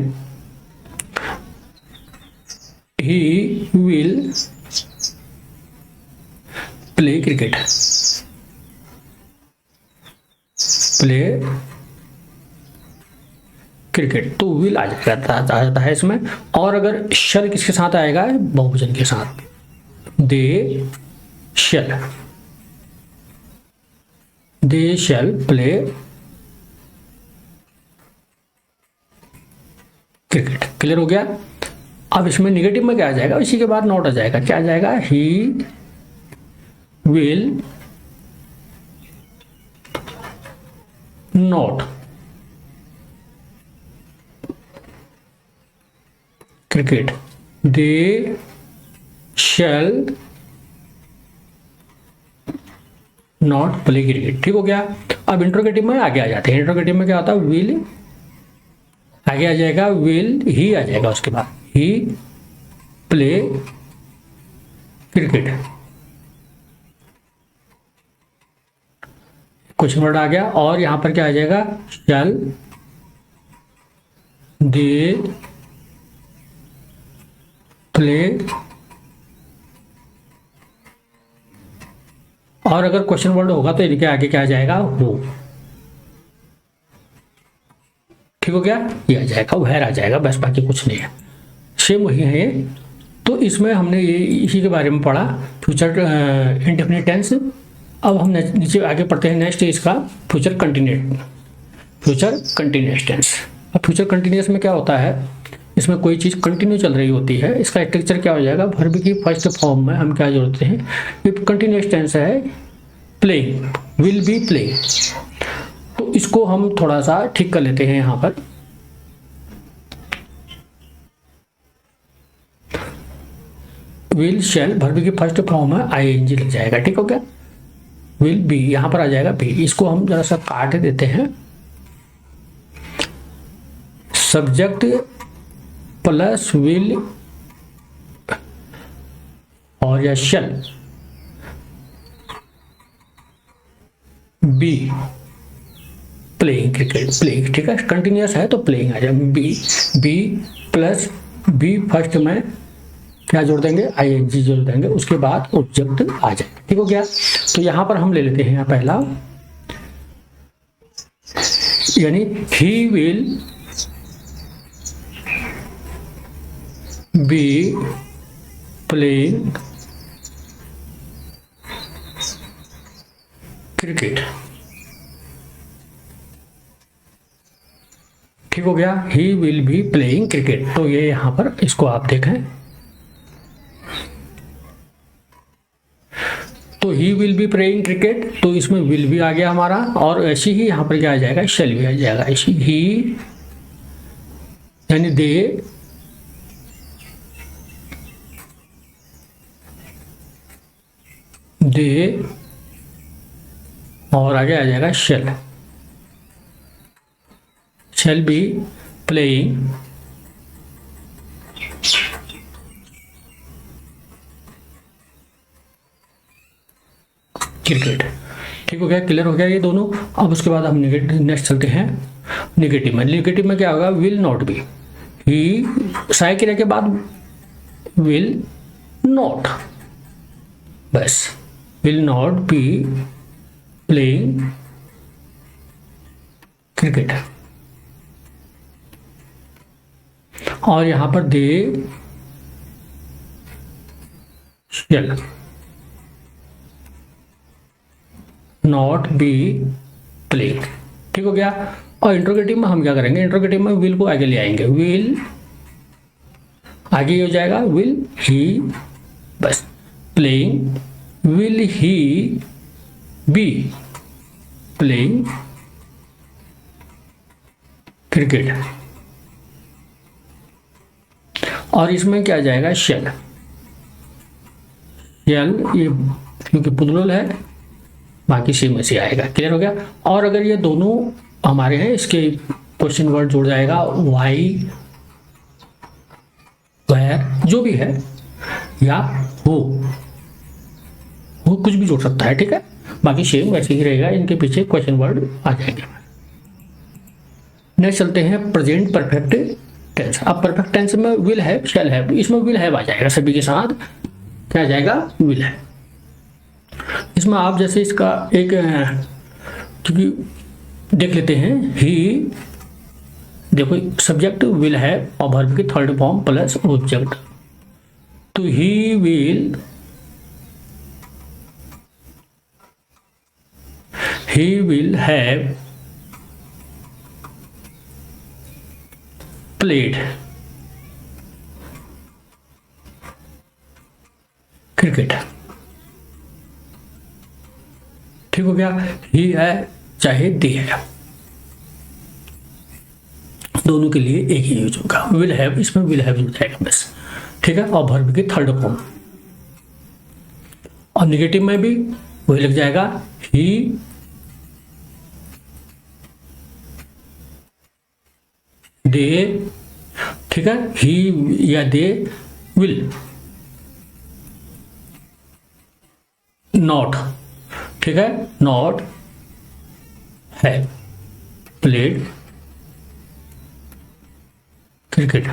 he will play cricket, play cricket, तो विल आ जाता है इसमें। और अगर शल किसके साथ आएगा, बहुवचन के साथ, दे शल, दे शल प्ले क्रिकेट। क्लियर हो गया। अब इसमें निगेटिव में क्या आ जाएगा, इसी के बाद नॉट आ जाएगा, क्या आ जाएगा, he will not cricket, they shall not play cricket, ठीक हो गया। अब इंट्रोगेटिव में आगे आ जाते हैं। इंट्रोगेटिव में क्या होता है, विल आगे आ जाएगा, विल ही आ जाएगा, उसके बाद ही प्ले क्रिकेट, क्वेश्चन वर्ड आ गया। और यहां पर क्या आ जाएगा, शैल दे प्ले, और अगर क्वेश्चन वर्ड होगा तो इनके आगे क्या आ जाएगा, हो, ठीक हो गया, ये आ जाएगा, वेर आ जाएगा, बस बाकी कुछ नहीं है, सेम वही है ये। तो इसमें हमने ये इसी के बारे में पढ़ा, फ्यूचर इंडेफिनिट टेंस। अब हम नीचे आगे पढ़ते हैं, नेक्स्ट इसका future continuous, future continuous tense. अब फ्यूचर कंटिन्यूस में क्या होता है, इसमें कोई चीज़ कंटिन्यू चल रही होती है, इसका स्ट्रक्चर क्या हो जाएगा, वर्ब की फर्स्ट फॉर्म में हम क्या जोड़ते हैं, ये कंटिन्यूस टेंस है, प्लेइंग, विल बी प्लेइंग। तो इसको हम थोड़ा सा ठीक कर लेते हैं यहाँ पर। विल शैल वर्ब की फर्स्ट फॉर्म में आईएनजी लग जाएगा, ठीक हो गया। विल बी यहां पर आ जाएगा बी, इसको हम जरा सा काट देते हैं, सब्जेक्ट प्लस विल और या shall be playing cricket, playing, ठीक है, कंटिन्यूस है तो प्लेइंग आ जाएगा, B, B plus B first में क्या जोड़ देंगे, आईएनजी जोड़ देंगे, उसके बाद ऑब्जेक्ट आ जाएगा, ठीक हो गया। तो यहां पर हम ले लेते हैं पहला, यानी he will be playing cricket, ठीक हो गया, he will be playing cricket. तो ये यहाँ पर इसको आप देखें, तो he will be playing cricket, तो इसमें विल भी आ गया हमारा, और ऐसे ही यहाँ पर क्या आ जाएगा, शेल भी आ जाएगा। ऐसी ही यानी दे और आगे आ जाएगा शेल बी प्लेइंग क्रिकेट। ठीक हो गया, क्लियर हो गया ये दोनों। अब उसके बाद हम नेक्स्ट चलते हैं निगेटिव में। निगेटिव में क्या होगा, विल नॉट बी, ही साय क्रिया के बाद विल नॉट, बस will not be playing cricket. और यहां पर दे शेल नॉट बी प्लेइंग। ठीक हो गया। और इंट्रोगेटिव में हम क्या करेंगे, इंट्रोगेटिव में विल को आगे ले आएंगे, विल आगे हो जाएगा विल ही, बस playing, will he B playing cricket. और इसमें क्या जाएगा, शेल ये क्योंकि पुदुल है, बाकी सेम ऐसे आएगा। क्लियर हो गया। और अगर ये दोनों हमारे हैं, इसके क्वेश्चन वर्ड जुड़ जाएगा, वाई, वेयर, जो भी है, या हो कुछ भी जुड़ सकता है। ठीक है, बाकी सेम वैसे ही रहेगा, इनके पीछे क्वेश्चन वर्ड आ जाएंगे। नेक्स्ट चलते हैं प्रेजेंट परफेक्ट टेंस। अब परफेक्ट टेंस में विल है, शैल है, इसमें विल है आ जाएगा, सभी के साथ क्या आ जाएगा, विल है। इसमें आप जैसे इसका एक क्योंकि देख लेते हैं, ही देखो सब्जेक्ट विल है और वर्ब की थर्ड फॉर्म प्लस ऑब्जेक्ट, तो ही विल हैव प्लेड क्रिकेट। ठीक हो गया, ही है चाहे दे है, दोनों के लिए एक ही यूज होगा। विल हैव, इसमें विल हैव जुड़ जाएगा बस। ठीक है, और वर्ब की थर्ड फॉर्म। और निगेटिव में भी वही लग जाएगा, ही दे। ठीक है, ही या दे विल नॉट, ठीक है, not have played cricket.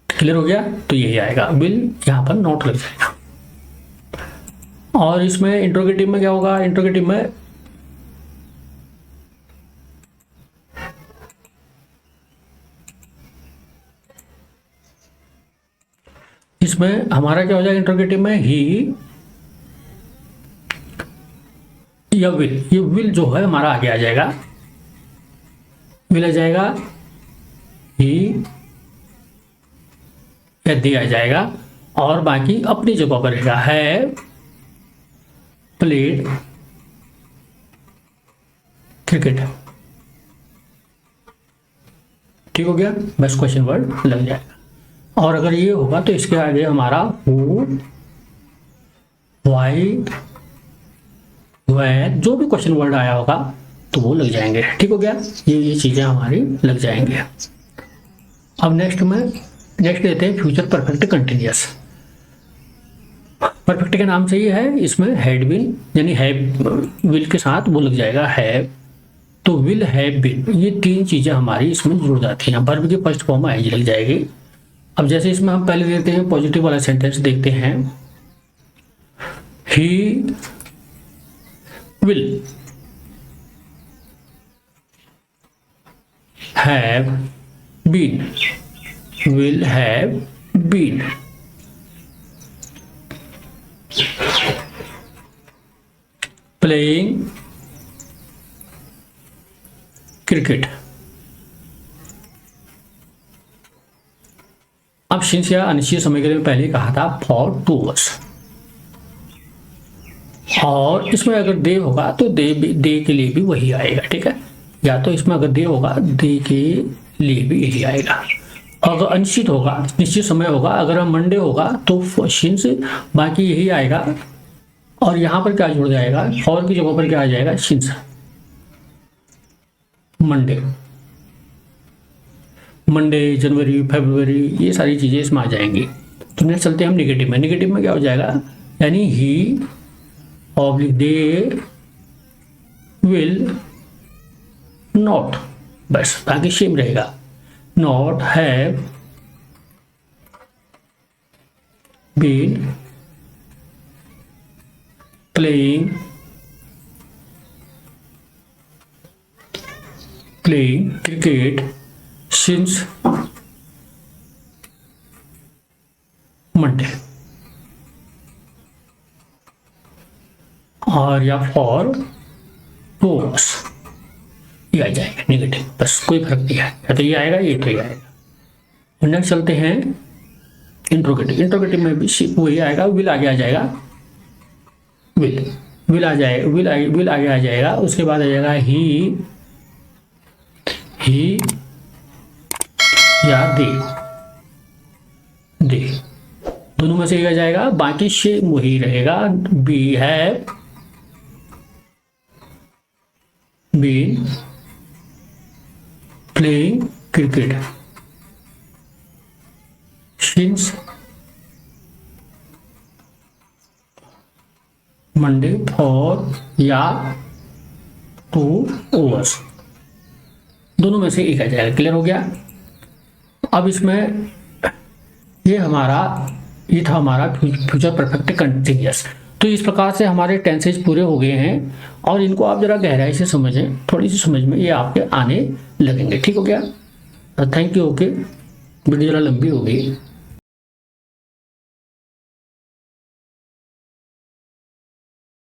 Clear हो गया, तो यही आएगा, विल यहां पर नॉट लग जाएगा। और इसमें इंट्रोगेटिव में क्या होगा, इंट्रोगेटिव में हमारा क्या हो जाएगा, इंट्रोगेटिव में ही या विल, ये विल जो है हमारा आगे आ जाएगा, विल आ जाएगा, ही या दे आ जाएगा, और बाकी अपनी जगह पर रहेगा, है प्लेड क्रिकेट। ठीक हो गया, बस क्वेश्चन वर्ड लग जाएगा। और अगर ये होगा तो इसके आगे हमारा हु, वाई, वेयर, जो भी क्वेश्चन वर्ड आया होगा तो वो लग जाएंगे। ठीक हो गया, ये चीजें हमारी लग जाएंगे। अब नेक्स्ट लेते हैं फ्यूचर परफेक्ट कंटिन्यूअस। परफेक्ट के नाम से ही है, इसमें हैड बीन यानी हैव विल के साथ वो लग जाएगा, हैव, तो विल हैव बीन, ये तीन चीजें हमारी इसमें जुड़ जाती हैं। वर्ब की फर्स्ट फॉर्म आई लग जाएगी। अब जैसे इसमें हम पहले देखते हैं पॉजिटिव वाला सेंटेंस देखते हैं, he will have been, will have been, playing cricket. अब सिंस या अनिश्चित समय के लिए पहले कहा था फॉर 2 आवर्स, और इसमें अगर दे होगा तो दे के लिए भी वही आएगा, ठीक है। या तो इसमें अगर दे होगा, दे के लिए भी यही आएगा। अगर अनिश्चित होगा, निश्चित समय होगा, अगर मंडे होगा तो सिंस बाकी यही आएगा, और यहां पर क्या जुड़ जाएगा, फॉर की जगह पर क्या आ जाएगा, सिंस मंडे। मंडे, जनवरी, फरवरी, ये सारी चीजें इसमें आ जाएंगी। तो नेक्स्ट चलते हैं हम निगेटिव में। निगेटिव में क्या हो जाएगा, यानी he oblique they will not, बस बाकी सेम रहेगा। Not have been playing cricket since Monday, और या फॉर 2 आवर्स, ये आ जाएगा निगेटिव, बस कोई फर्क नहीं है, या तो ये आएगा ये तो ये आएगा। नेक्स्ट चलते हैं इंट्रोगेटिव। इंट्रोगेटिव में भी वही आएगा, विल आगे आ जाएगा, विल आ जाएगा, विल आगे आ जाएगा, उसके बाद आ जाएगा ही या दे दोनों में से एक आ जाएगा, बाकी से वही रहेगा। बी है been playing cricket since Monday for या 2 आवर्स, दोनों में से एक आ जाएगा। क्लियर हो गया। अब इसमें ये था हमारा फ्यूचर परफेक्ट कंटिन्यूअस। तो इस प्रकार से हमारे टेंसेज पूरे हो गए हैं, और इनको आप जरा गहराई से समझें, थोड़ी सी समझ में ये आपके आने लगेंगे। ठीक हो गया, थैंक यू। ओके, वीडियो जरा लंबी हो गई।